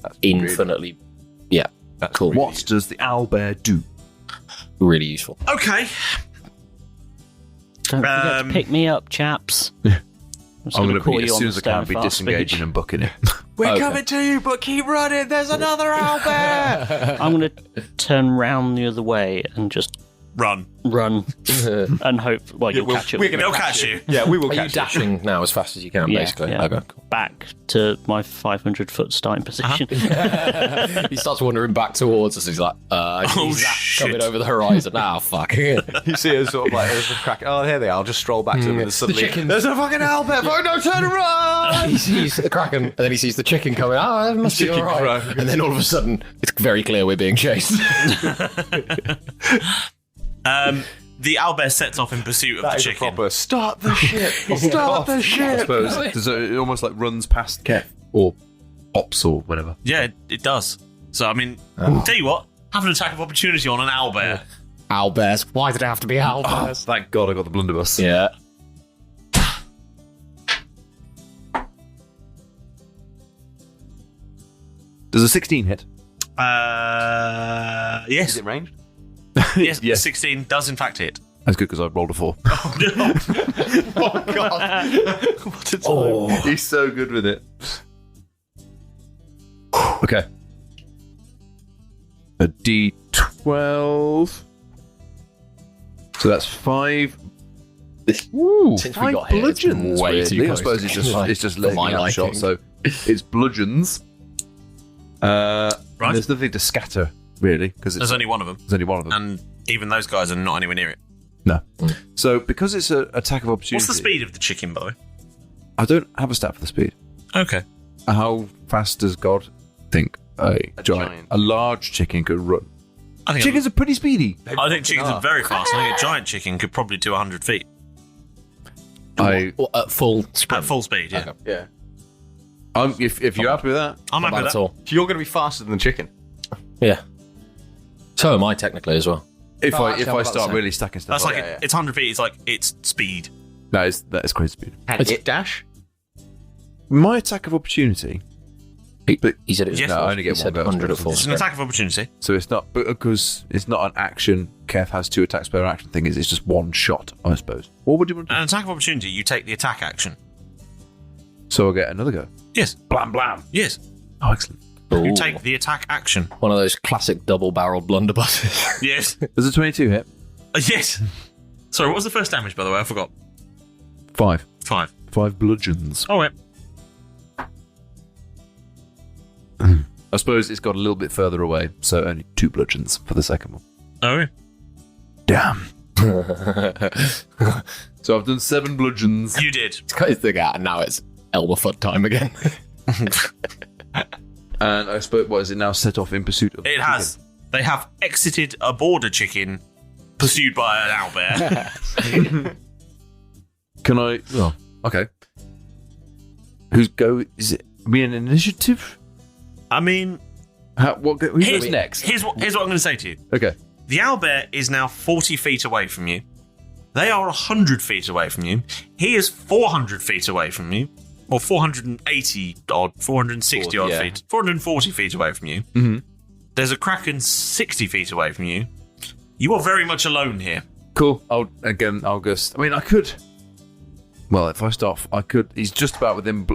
That's Infinitely. Yeah. That's cool. What does the owlbear do? Really useful. Okay. Don't forget to pick me up, chaps. I'm going to call be, you as on soon the as I can, be Stonefast disengaging speech. and booking it. We're coming to you, but keep running. There's another owlbear. I'm going to turn round the other way and just Run. And hope. Well, you'll catch it. They'll catch you. Yeah, we will Are catch you dashing now as fast as you can, basically? Yeah. Okay, cool. Back to my 500-foot starting position. He starts wandering back towards us. He's like, he's shit. coming over the horizon. Ah, fuck. You see us sort of like, there's a crack. Oh, here they are. I'll just stroll back to them and suddenly, chicken. there's a fucking Albert. Oh, no, turn around! He sees the Kraken, and then he sees the chicken coming. Oh, that must be all right. And then all of a sudden, it's very clear we're being chased. The owlbear sets off in pursuit of That the is a chicken. proper, start the ship! Start the I ship! suppose it almost like runs past Keth or hops or whatever. Yeah, it does. So, I mean, tell you what, have an attack of opportunity on an owlbear. Owlbears. Why did it have to be owlbears? Thank God I got the blunderbuss. Yeah. Does a 16 hit? Yes. Is it ranged? Yes, Yes. 16 does in fact hit. That's good because I rolled a 4. Oh, no. Oh, God. What a time. He's so good with it. Okay. A D12. So that's 5. Ooh, Since we 5 got here, it's been bludgeons. way weirdly. too I close suppose to it's just like, it's just for letting my me out shot. liking. So it's bludgeons. Right. There's nothing to scatter really because There's only one of them. There's only one of them. And even those guys are not anywhere near it. No. So because it's an attack of opportunity. What's the speed of the chicken, by the way? I don't have a stat for the speed. Okay. How fast does God think a giant, a large chicken could run? I think Chickens are pretty speedy. I think chickens are very fast. I think a giant chicken could probably do 100 feet. At full sprint. At full speed, yeah. Yeah. If you're happy with that, I'm happy with that. all. You're going to be faster than the chicken. Yeah. So am I technically as well. If Oh, I actually, I'm start about the same. really stacking stuff, That's up, like it's 100 feet. It's like it's speed. that is crazy speed. Can it dash? My attack of opportunity. He said it was Yes. No, I only get he one said go. 100 at full It's an sprint. attack of opportunity. So it's not because it's not an action. Keth has 2 attacks per action thing. It's just one shot, I suppose. What would you want to do? An attack of opportunity. You take the attack action. So I'll get another go. Yes. Blam blam. Yes. Oh, excellent. You Ooh. take the attack action. One of those classic double-barreled blunderbusses. Yes. Does a 22 hit? Yes. Sorry, what was the first damage, by the way? I forgot. 5. 5. 5 bludgeons. Oh, wait. I suppose it's got a little bit further away, so only 2 bludgeons for the second one. Oh, yeah. Damn. So I've done 7 bludgeons. You did. He's cut his thing out, and now it's Elmerfoot time again. And I suppose, what is it now set off in pursuit of? It has. They have exited a border chicken pursued by an owlbear. Can I? Oh, okay. Who's go? Is it me an initiative? I mean, Who goes next? Here's what I'm going to say to you. Okay. The owlbear is now 40 feet away from you. They are 100 feet away from you. He is 400 feet away from you. Or 480 odd, 460 odd feet. 440 feet away from you. Mm-hmm. There's a kraken 60 feet away from you. You are very much alone here. Cool. I mean, I could. Well, if I start, I could. He's just about within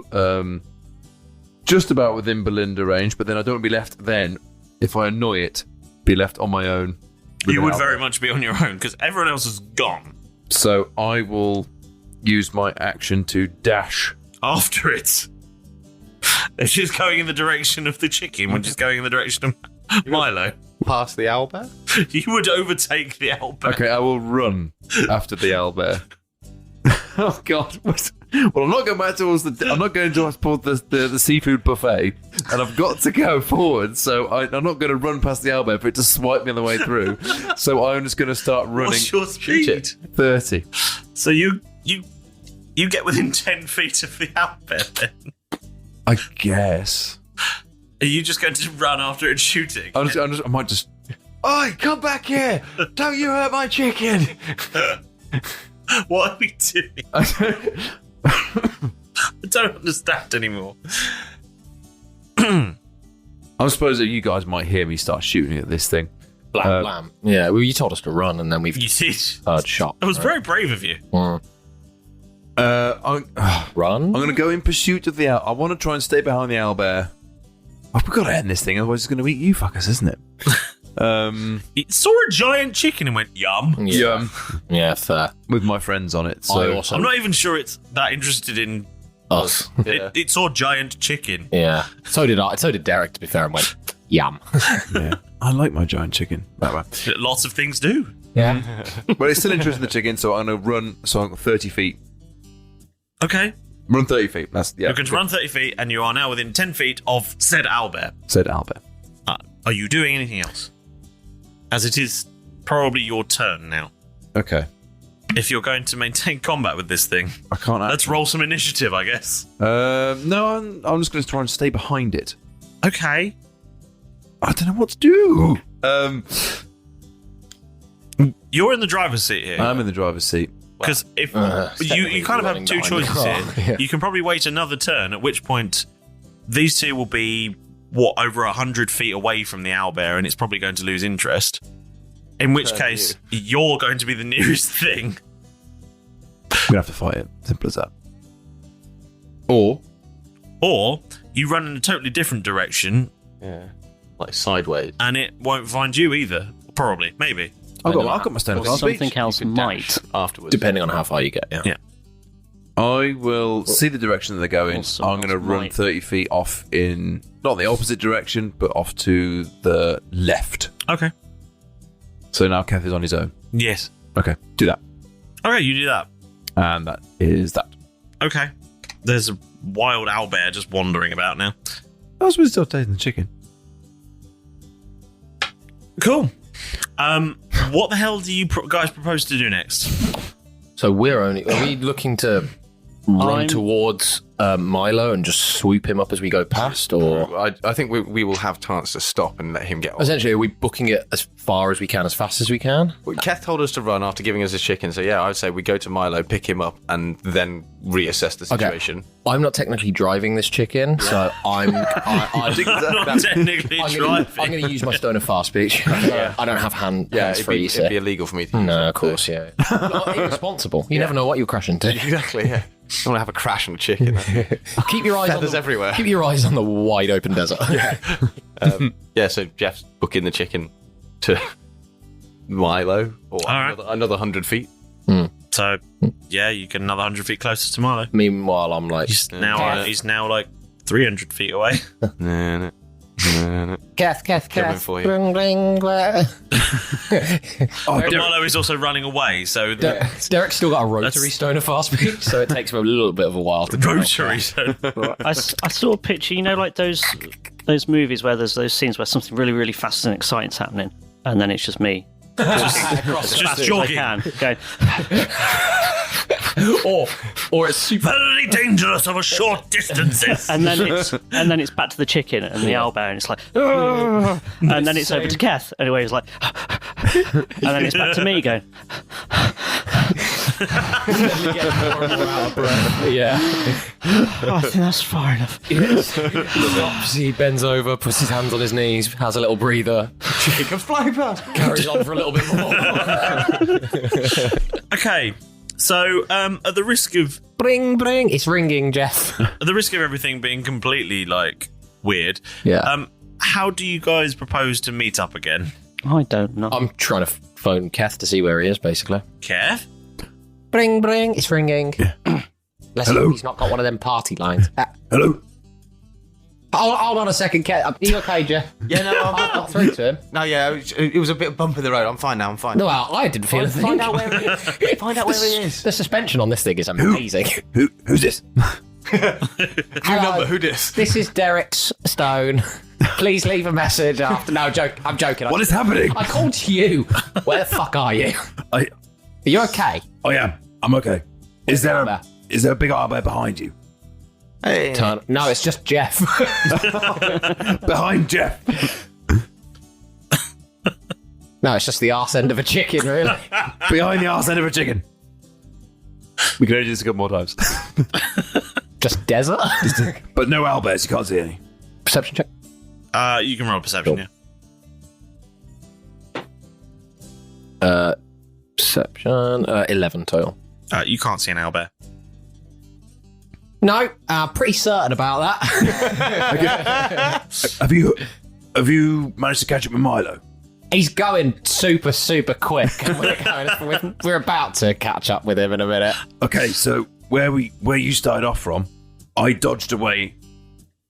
Belinda range, but then I don't want to be left. Then, if I annoy it, be left on my own. You would very much be on your own because everyone else is gone. So I will use my action to dash after it. It's just going in the direction of the chicken, which is going in the direction of Milo. Past the owlbear? You would overtake the owlbear. Okay, I will run after the owlbear. Oh God! Well, I'm not going back towards I'm not going towards the seafood buffet, and I've got to go forward. So I'm not going to run past the owlbear for it to swipe me on the way through. So I'm just going to start running. What's your speed? 30. So you get within 10 feet of the owlbear then? I guess. Are you just going to run after it shooting? I might just. Oi, come back here! Don't you hurt my chicken! What are we doing? I don't understand anymore. I suppose that you guys might hear me start shooting at this thing. Blam, blam. Yeah, well, you told us to run, and then we've You did. heard shot. It was very brave of you. Mm. Run? I'm going to go in pursuit of the owl. I want to try and stay behind the owlbear. We've got to end this thing, otherwise it's going to eat you fuckers, isn't it? It saw a giant chicken and went, yum. Yum. Yeah, fair. With my friends on it. So I'm not even sure it's that interested in us. It saw giant chicken. Yeah. So did I. So did Derek, to be fair, and went, yum. Yeah. I like my giant chicken. That way. Lots of things do. Yeah. But it's still interested in the chicken, so I'm going to run. So I'm 30 feet. Okay. Run 30 feet. That's You're going to run 30 feet, and you are now within 10 feet of said owlbear. Said owlbear. Are you doing anything else? As it is probably your turn now. Okay. If you're going to maintain combat with this thing, I can't. Let's roll some initiative, I guess. No, I'm just going to try and stay behind it. Okay. I don't know what to do. You're in the driver's seat here. I'm in the driver's seat. Because if you kind of have two choices here. Yeah. You can probably wait another turn, at which point these two will be, over 100 feet away from the owlbear, and it's probably going to lose interest. In which case, you're going to be the nearest thing. We're going to have to fight it. Simple as that. Or you run in a totally different direction. Yeah. Like sideways. And it won't find you either. Probably. Maybe. I've got my stone of something else might afterwards. Depending on how far you get, yeah. I will see the direction that they're going. I'm going to run 30 feet off in, not the opposite direction, but off to the left. Okay. So now Keth is on his own. Yes. Okay, do that. Okay, you do that. And that is that. Okay. There's a wild owlbear just wandering about now. I was still tasting the chicken. Cool. What the hell do you guys propose to do next? So are we looking to run towards Milo and just swoop him up as we go past, or I think we will have chance to stop and let him get on. essentially are we booking it as far as we can, as fast as we can? Well, Keth told us to run after giving us his chicken, so yeah, I would say we go to Milo, pick him up, and then reassess the situation. Okay. I'm not technically driving this chicken, so I'm not technically driving. I'm going to use my stone of fast speech. I don't have hands free. It'd be illegal for me to use No, that, of course, yeah. Irresponsible. You never know what you'll crash into. Exactly, yeah. I want to have a crash on a chicken. Keep your eyes Feathers everywhere. Keep your eyes on the wide open desert. So Jeff's booking the chicken to Milo, or another 100 feet. So, yeah, you get another 100 feet closer to Milo. Meanwhile, I'm like... He's now like 300 feet away. Keth. Coming for you. Bring, bring, But Milo is also running away, so... Derek's still got a rotary stone of fast speech, so it takes him a little bit of a while to Rotary stone. I saw a picture, like those movies where there's those scenes where something really, really fast and exciting's happening, and then it's just me. Just jogging. Going. or it's super very dangerous over short distances. and then it's back to the chicken and the owlbear, and it's like, and then it's over to Keth, anyway, he's like, and then it's back to me going. Yeah. I think that's far enough. Stops, he bends over, puts his hands on his knees, has a little breather. Chicken comes flying past. Carries on for a little bit more. Okay. So, at the risk of... Bring. It's ringing, Jeff. At the risk of everything being completely, weird, yeah. How do you guys propose to meet up again? I don't know. I'm trying to phone Keth to see where he is, basically. Keth? Bring. It's ringing. Let's hope he's not got one of them party lines. Hello? Hold on a second, Keth. Are you okay, Jeff? Yeah, no, I got through to him. No, yeah, it was a bit of bump in the road. I'm fine now, No, I didn't feel anything. Find out where he is. Find out where he is. The suspension on this thing is amazing. Who's this? Number, who dis? This is Derek's stone. Please leave a message after. No, I'm joking. What is happening? I called you. Where the fuck are you? Are you okay? I am. I'm okay. Is there a big owlbear behind you? Hey. No, it's just Jeff. Behind Jeff. No, it's just the arse end of a chicken, really. Behind the arse end of a chicken. We can only do this a couple more times. Just desert? But no owlbears, you can't see any. Perception check. You can roll a perception, yeah. Perception, 11 total. You can't see an owlbear. No, pretty certain about that. Have you managed to catch up with Milo? He's going super, super quick. And we're about to catch up with him in a minute. Okay, so where you started off from, I dodged away.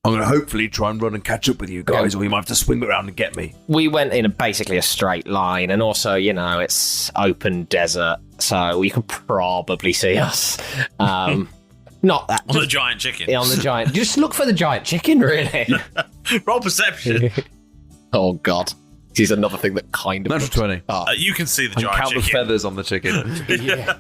I'm going to hopefully try and run and catch up with you guys, or you might have to swing around and get me. We went in basically a straight line, and also, it's open desert, so you can probably see us. Not that. On the giant chicken. Yeah, on the giant. Just look for the giant chicken, really. Roll perception. Oh, God. This is another thing that kind of... Natural 20. You can see the And giant count chicken. the feathers on the chicken. Yeah.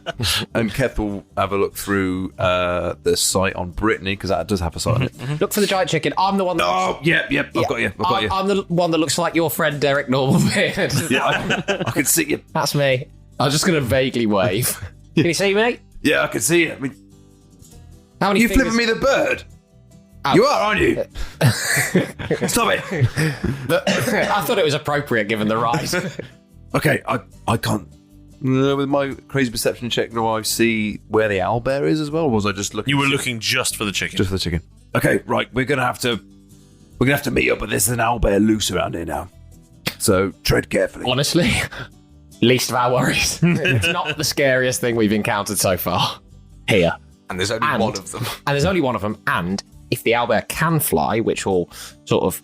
And Keth will have a look through the site on Brittany, because that does have a site on it. Look for the giant chicken. I'm the one that... Oh, yep. I've got you. I'm the one that looks like your friend Derek Normalbeard. Yeah, I can see you. That's me. I was just going to vaguely wave. Can you see me? Yeah, I can see you. I mean, how many you fingers... flipping me the bird? Oh. You are, aren't you? Stop it. I thought it was appropriate given the rise. Okay, I can't. With my crazy perception check, do I see where the owlbear is as well, or was I just looking? You were looking just for the chicken. Just for the chicken. Okay, right. We're gonna have to meet up, but there's an owlbear loose around here now. So tread carefully. Honestly, least of our worries. It's not the scariest thing we've encountered so far here. And there's only one of them. And there's only one of them. And if the owlbear can fly, which will sort of,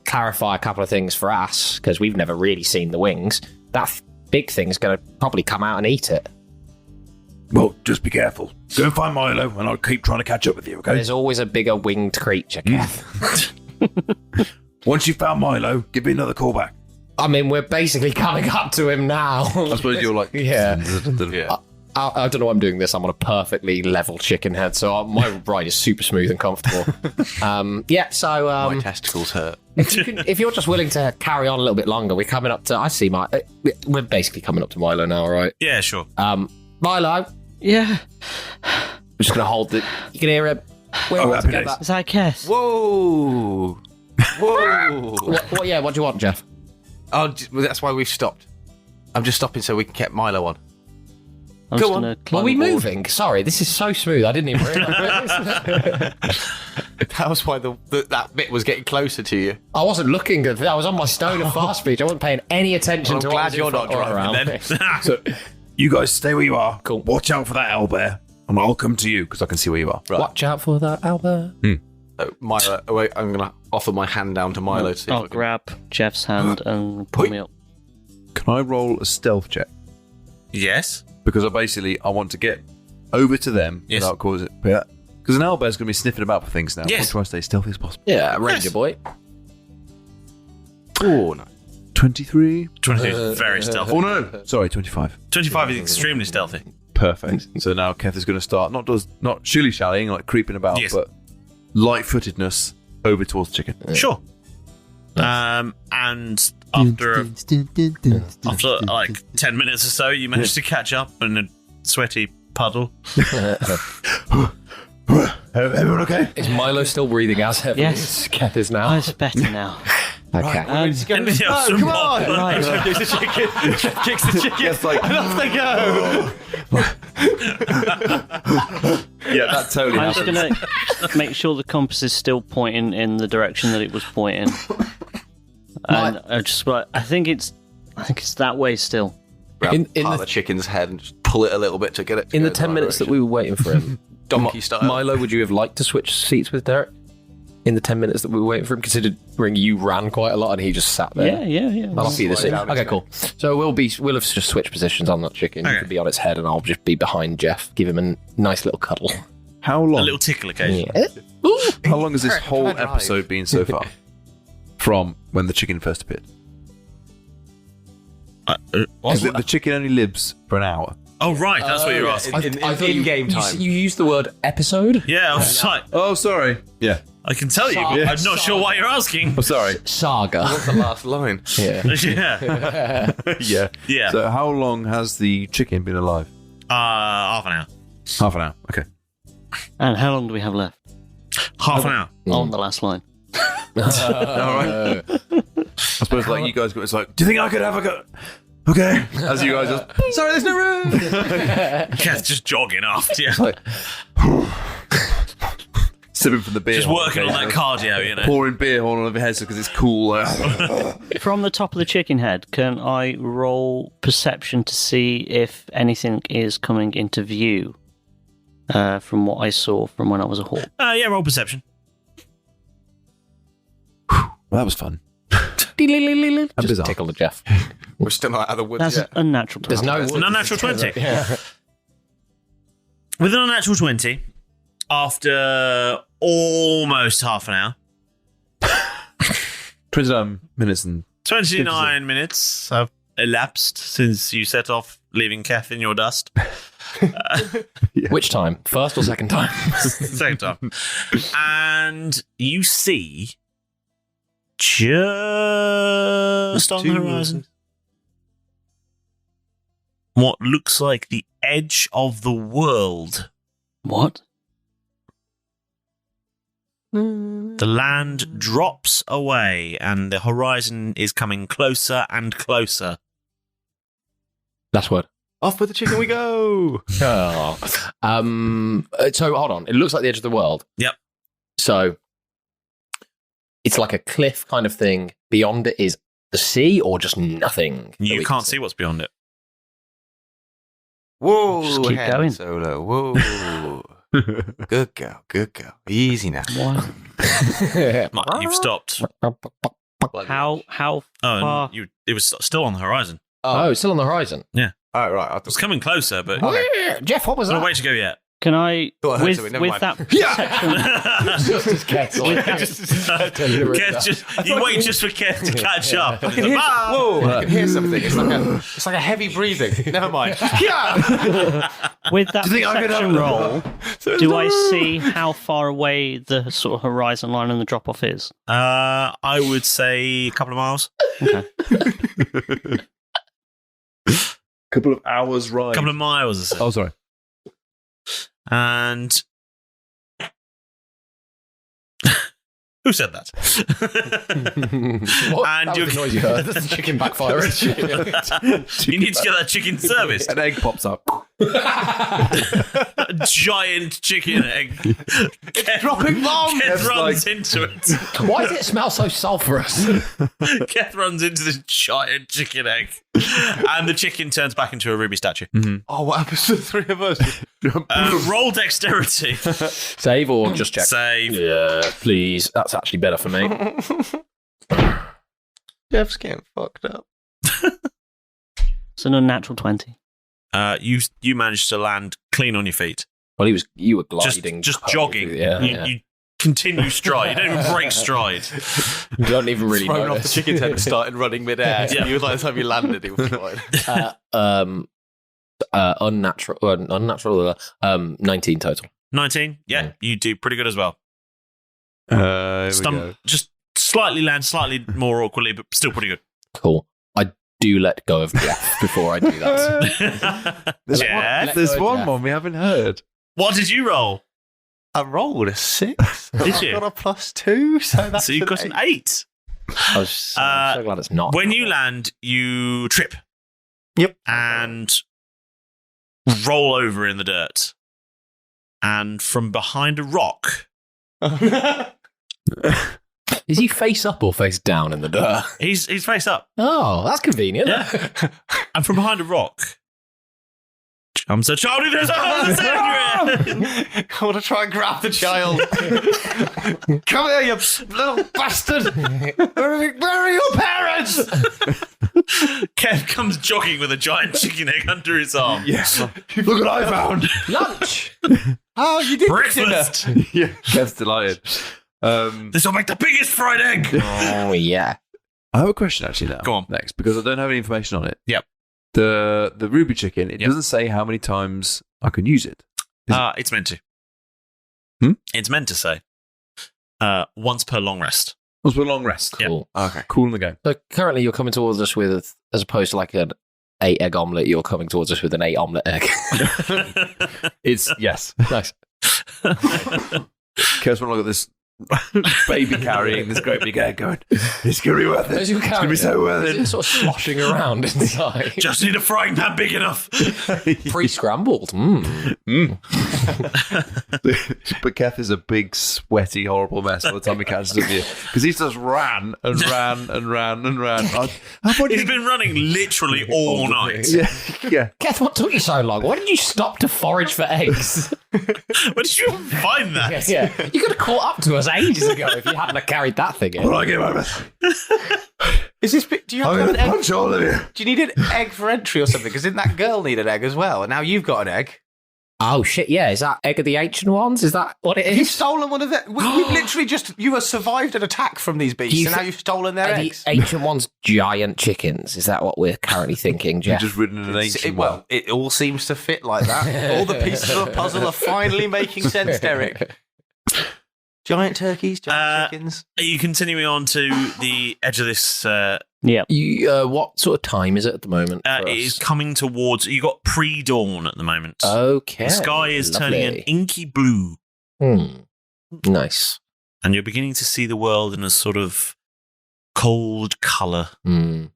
clarify a couple of things for us, because we've never really seen the wings, that big thing's going to probably come out and eat it. Well, just be careful. Go and find Milo, and I'll keep trying to catch up with you, okay? There's always a bigger winged creature, Keth. Once you've found Milo, give me another call back. I mean, we're basically coming up to him now. I suppose you're like... Yeah. Yeah. I don't know why I'm doing this. I'm on a perfectly level chicken head, so my ride is super smooth and comfortable. So... my testicles hurt. If you're just willing to carry on a little bit longer, we're coming up to... we're basically coming up to Milo now, right? Yeah, sure. Milo? Yeah? I'm just going to hold the... You can hear him. We're all together. Is that Keth? Whoa! What do you want, Jeff? Oh, well, that's why we've stopped. I'm just stopping so we can get Milo on. Go on. Are we moving? Sorry, this is so smooth. I didn't even realise. That was why that bit was getting closer to you. I wasn't looking good. I was on my stoner fast speech. I wasn't paying any attention I'm to glad what you're not driving then. So, you guys stay where you are. Cool. Watch out for that owlbear, and I'll come to you, because I can see where you are. Right. Watch out for that, Albert. Milo, wait, I'm going to offer my hand down to Milo to see if I I'll can... grab Jeff's hand and pull me up. Can I roll a stealth check? Yes. Because I want to get over to them without causing it. Because an owlbear's going to be sniffing about for things now. Yes. I want to try to stay stealthy as possible. Yeah, Ranger boy. Oh, no. 23. 23 is very stealthy. Oh, no. Sorry, 25. 25 is extremely stealthy. Perfect. So now Keth is going to start not shilly-shallying, like creeping about, but light-footedness over towards the chicken. Sure. And after like 10 minutes or so, you manage to catch up in a sweaty puddle. Everyone okay? Is Milo still breathing as heavily as Keth is now? It's better now. Okay. Come on! Right. Kicks the chicken. Kicks the chicken. Yes, like, and off they go. Yeah, that totally I'm happens. just going to make sure the compass is still pointing in the direction that it was pointing. And I think it's that way still. Grab In part of the- the chicken's head and just pull it a little bit to get it to In go the 10 right minutes that direction. we were waiting for him, Donkey style. Milo, would you have liked to switch seats with Derek? In the 10 minutes that we were waiting for him, considering you ran quite a lot and he just sat there. Yeah. I'll offer you the seat. down Okay, his cool. So we'll have just switched positions on that chicken. You Okay. could be on its head and I'll just be behind Jeff. Give him a nice little cuddle. How A long? little tickle occasionally. How long has this Eric, whole can I drive? episode been so far? From when the chicken first appeared? Because the chicken only lives for an hour. Oh, right, that's what you're asking. In thought in-game time. You used the word episode? Yeah, I was like, Oh, sorry. Yeah. I can tell you, but I'm not sure why you're asking. Oh, sorry. Saga. What's the last line? Yeah. Yeah. Yeah. Yeah. So how long has the chicken been alive? Half an hour. Half an hour. Okay. And how long do we have left? Half an hour. On the last line. All right. I suppose like you guys got, it's like, do you think I could have a go? Okay. As you guys just, sorry, there's no room. Keth just jogging after you. Like, Sipping from the beer. Just working on that cardio, you know. Pouring beer all over head because it's cool. From the top of the chicken head, can I roll perception to see if anything is coming into view from what I saw from when I was a hawk? Yeah, roll perception. Well, that was fun. Just tickle the Jeff. We're still not out of the woods That's yet. an unnatural 20. There's no An unnatural 20. Yeah. With an unnatural 20, after almost half an hour, 29 minutes and 29 minutes have elapsed since you set off, leaving Keth in your dust. Which time? First or second time? Second time. And you see just on the horizon what looks like the edge of the world. What? The land drops away and the horizon is coming closer and closer. Last word. Off with the chicken we go. So hold on. It looks like the edge of the world. Yep. So it's like a cliff kind of thing. Beyond it is the sea or just nothing. You can't see what's beyond it. Whoa, Just keep Han going. Solo. Whoa. Good girl. Good girl. Easy now. You've stopped. How far? It was still on the horizon. Oh, it's still on the horizon. Yeah. Oh, right. It's coming closer, but Jeff, what was no that? way to go yet. Can I, Thought I heard with something, never mind. that perception, Just as Keth. Keth you wait just for Keth to catch up. I can hear, whoa, I can hear something. It's like a heavy breathing. Never mind. with that Do you think I could perception have- roll, do I see how far away the sort of horizon line and the drop off is? I would say a couple of miles. Okay. Couple of hours ride. A couple of miles or so. Oh, sorry. And who said that? What? And That was you- the noise you heard. That's the chicken backfiring. You need to get that chicken serviced. An egg pops up. A giant chicken egg. It's dropping bombs. Keth Keth's runs like- into it. Why does it smell so sulphurous? Keth runs into this giant chicken egg. And the chicken turns back into a ruby statue. Oh, what happens to the three of us? Roll dexterity. Save or just check? Save. Yeah, please. That's actually better for me. Jeff's getting fucked up. It's an unnatural 20. You managed to land clean on your feet. Well, you were gliding. Just jogging. Yeah, You continue stride. You don't even break stride. You don't even really Thrown off the notice. chicken's head and started running midair. Yeah. You were like the time you landed, it was fine. Unnatural. 19 total. 19. Yeah, you do pretty good as well. Here we go. Just slightly land, slightly more awkwardly, but still pretty good. Cool. I do let go of Jeff before I do that. Jeff, There's go, one Jeff. one we haven't heard. what did you roll? I rolled a 6. Did you? I got a +2, so that's So you got an 8. I'm so glad it's not. When you land, you trip. Yep. And roll over in the dirt. And from behind a rock, Is he face up or face down in the dirt? he's face up. Oh, that's convenient. Yeah. And from behind a rock comes a child who goes, oh, the Savior! I want to try and grab the child. Come here, you little bastard. Where are your parents? Kev comes jogging with a giant chicken egg under his arm. Yes. Look what I found. Lunch. Oh, you did Breakfast! Yeah. Kev's delighted. This will make the biggest fried egg! Oh, yeah. I have a question actually now. Go on. Next, because I don't have any information on it. Yep. The ruby chicken, it doesn't say how many times I can use it. It's meant to. Hmm? It's meant to say once per long rest. Once per long rest. Cool. Okay. Cool in the game. So currently you're coming towards us with, as opposed to like an 8 egg omelette, you're coming towards us with an 8 omelette egg. It's, yes. Nice. Kev's want to look at this baby carrying this great big egg going, it's going to be worth it. As you It's going to be so worth Is it. it sort of sloshing around inside? Just need a frying pan big enough. Pre-scrambled. But Keth is a big, sweaty, horrible mess by the time he catches up with you. Because he just ran and ran and ran and ran. He's been running literally all night. Yeah. Keth, what took you so long? Why did you stop to forage for eggs? Where did you even find that? Yeah. You could have caught up to us ages ago if you hadn't have carried that thing in. Well, I get my breath. Is this? Do you have I'm an going to egg? punch all of you. Do you need an egg for entry or something? Because didn't that girl need an egg as well? And now you've got an egg. Oh, shit, yeah. Is that Egg of the Ancient Ones? Is that what it is? You've stolen one of them. We've literally you have survived an attack from these beasts, and now you've stolen their eggs. The Ancient Ones giant chickens? Is that what we're currently thinking, Jeff? You've just ridden an ancient one. Well, it all seems to fit like that. All the pieces of the puzzle are finally making sense, Derek. Giant turkeys, giant chickens. Are you continuing on to the edge of this? Yeah. What sort of time is it at the moment? It is coming towards. You got pre-dawn at the moment. Okay. The sky is turning an lovely. inky blue. Nice. And you're beginning to see the world in a sort of cold colour. Beautiful.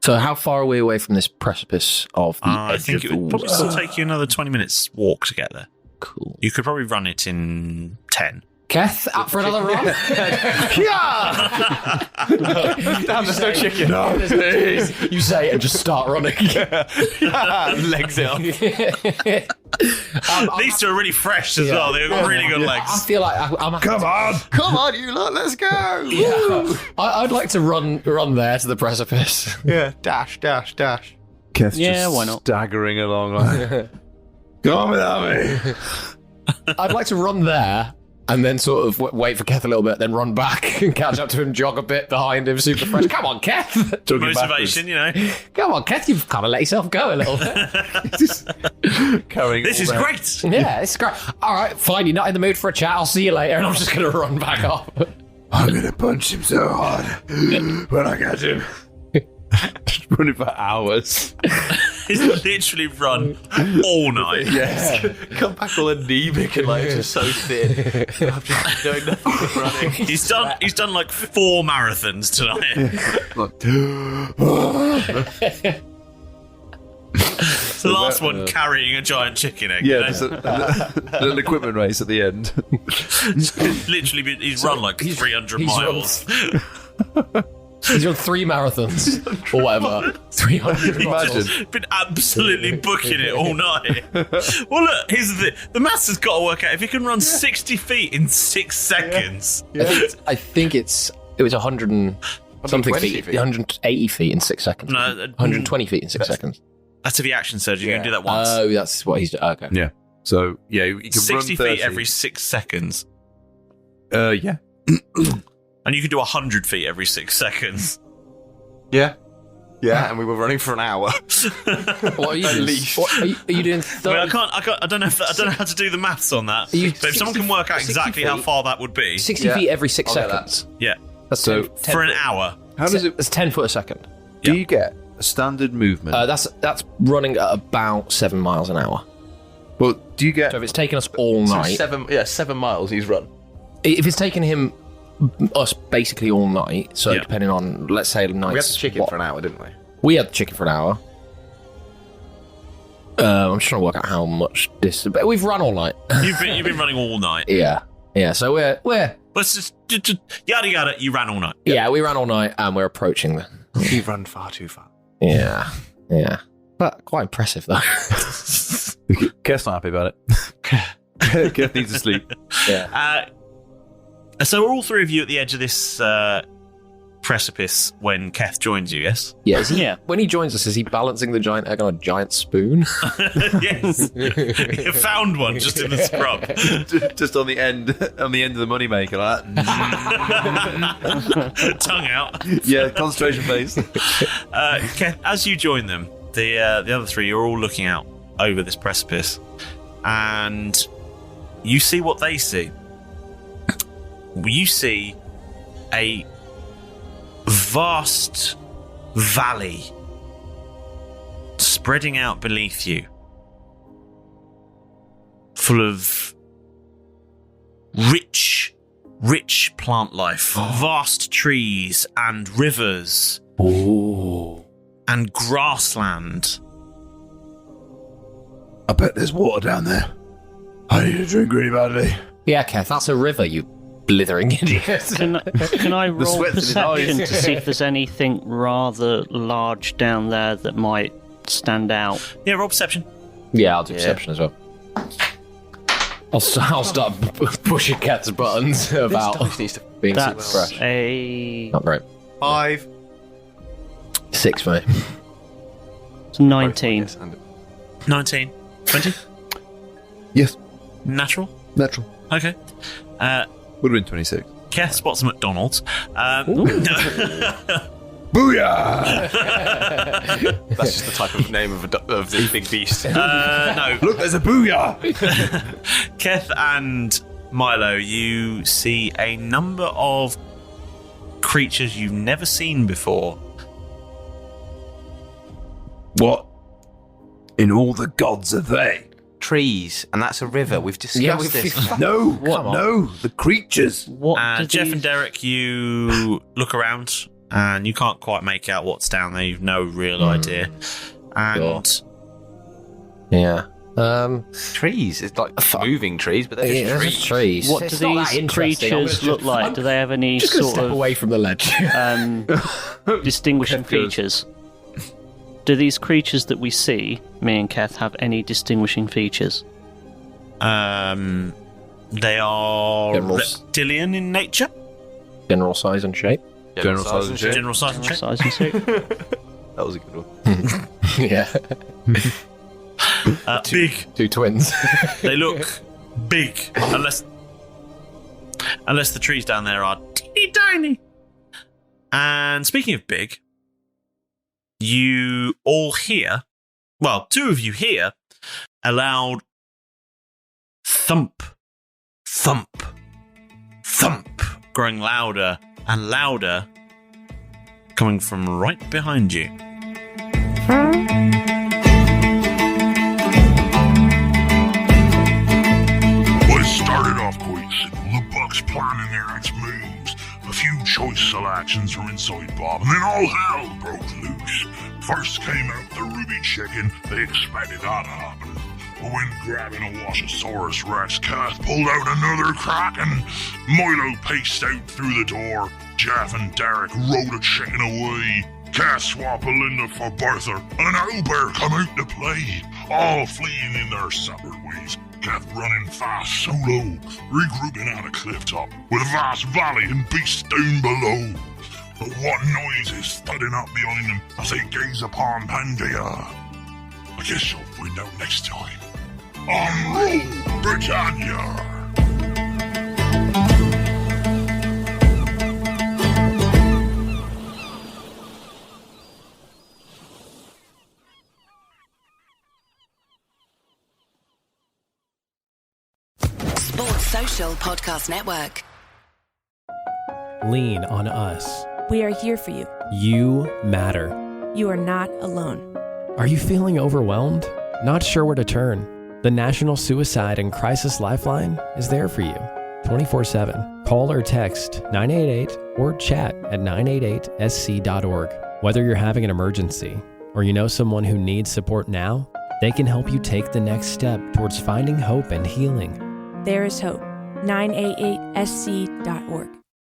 So how far are we away from this precipice of the edge I think of it would the probably still take you another 20 minutes walk to get there. Cool. You could probably run it in 10. Keth, up for another run? Damn, there's no chicken. No, you say it and just start running. Legs it off. These two are really fresh as well. They've got really good legs. I feel like I'm Come on, you lot, let's go. Yeah. I'd like to run there to the precipice. Yeah, dash. Keth's Yeah, just why not? staggering along like... Go on without me. I'd like to run there and then sort of wait for Keth a little bit, then run back and catch up to him, jog a bit behind him, super fresh. Come on, Keth. Motivation, you know. Come on, Keth, you've kind of let yourself go a little bit. carrying This is all that. great. Yeah, it's great. All right, fine, you're not in the mood for a chat. I'll see you later. And I'm just going to run back off. I'm going to punch him so hard when I catch him. Just running for hours. He's literally run all night. Yes. Come back all anemic and like just so thin. I'm just doing nothing but running. He's done like 4 marathons tonight. It's the last one carrying a giant chicken egg. Yeah, you know? there's an equipment race at the end. Literally, he's run like 300 miles. He's run 3 marathons or whatever. 300 miles. Imagine. Been absolutely booking it all night. Well, look, here's the thing. The maths has got to work out. If he can run 60 feet in 6 seconds. Yeah. I think it was 100 and something feet. 180 feet in 6 seconds. No, 120 feet in 6 seconds. That's to the action surgery. You can do that once. Oh, that's what he's doing. Okay. Yeah. So, yeah, you can 60 run 30. feet every 6 seconds. Yeah. And you can do 100 feet every 6 seconds. Yeah, and we were running for an hour. What are you At doing? least. What, are you doing 30? I mean, I don't know how to do the maths on that. But if someone can work out exactly how far that would be. 60 feet every 6 seconds. Yeah. That's So, 10 For an hour. How does it... It's 10 foot a second. Do you get a standard movement? That's running at about 7 miles an hour. Well, do you get... So if it's taken us all night, 7 miles he's run. if it's taken us basically all night, so depending on, let's say, nights. We had the chicken for an hour, didn't we? We had the chicken for an hour. I'm just trying to work out how much distance, but we've run all night. You've been running all night. Yeah. So we're Let's just yada yada. You ran all night. yeah, we ran all night and we're approaching the. You've run far too far. Yeah. But quite impressive though. Keth's not happy about it. Keth needs to sleep. Yeah. So are all 3 of you at the edge of this precipice when Keth joins you, yes? Yeah, when he joins us, is he balancing the giant egg on a giant spoon? Yes. You found one just in the scrub. Just on the end of the moneymaker, like that. Tongue out. Yeah, concentration phase. Keth, as you join them, the other 3, you're all looking out over this precipice, and you see what they see. You see a vast valley spreading out beneath you, full of rich plant life, vast trees and rivers and grassland. I bet there's water down there. I need a drink really badly. Yeah, Keth, that's a river, you blithering idiot. Can I roll sweat's in his eyes. perception to see if there's anything rather large down there that might stand out? Yeah, roll perception. Yeah, I'll do perception as well. I'll start pushing Keth's buttons about being super That's fresh. Not great. 5. 6, mate. It's 19. 19. 20? Yes. Natural? Natural. Okay. Would have been 26. Keth spots a McDonald's. Booyah! That's just the type of name of the big beast. No. Look, there's a booyah! Keth and Milo, you see a number of creatures you've never seen before. What in all the gods are they? Trees, and that's a river. We've discussed this. No, the creatures. Jeff and Derek, you look around and you can't quite make out what's down there. You've no real idea. And yeah, trees. It's like moving trees, but they're just trees. What It's do not that these interesting. creatures look like? Do they have any just gonna sort step of away from the ledge. distinguishing features? Do these creatures that we see, me and Keth, have any distinguishing features? they are reptilian in nature. General size and shape. General size and shape. General size and shape. Size and shape. That was a good one. Yeah. Big. Two twins. They look big, unless the trees down there are teeny tiny. And speaking of big, you all hear, well, two of you hear a loud thump, thump, thump, growing louder and louder, coming from right behind you. Well, it started off quite simple. The Bucks planning their next moves. A few choice selections were inside Bob, and then all hell broke loose. First came out the Ruby Chicken. They expected that to happen. But when grabbing a Washosaurus Rex, Keth pulled out another Kraken. Milo paced out through the door. Jeff and Derek rode a chicken away. Keth swapped Belinda for Bertha, and an owlbear come out to play. All fleeing in their separate ways. Keth running fast solo, regrouping at a cliff top, with a vast valley and beasts down below. But what noise is thudding up behind them as they gaze upon Pangea? I guess you'll find out next time on Roll Britannia. Sports Social Podcast Network. Lean on us. We are here for you. You matter. You are not alone. Are you feeling overwhelmed? Not sure where to turn? The National Suicide and Crisis Lifeline is there for you 24/7. Call or text 988 or chat at 988sc.org. Whether you're having an emergency or you know someone who needs support now, they can help you take the next step towards finding hope and healing. There is hope. 988sc.org.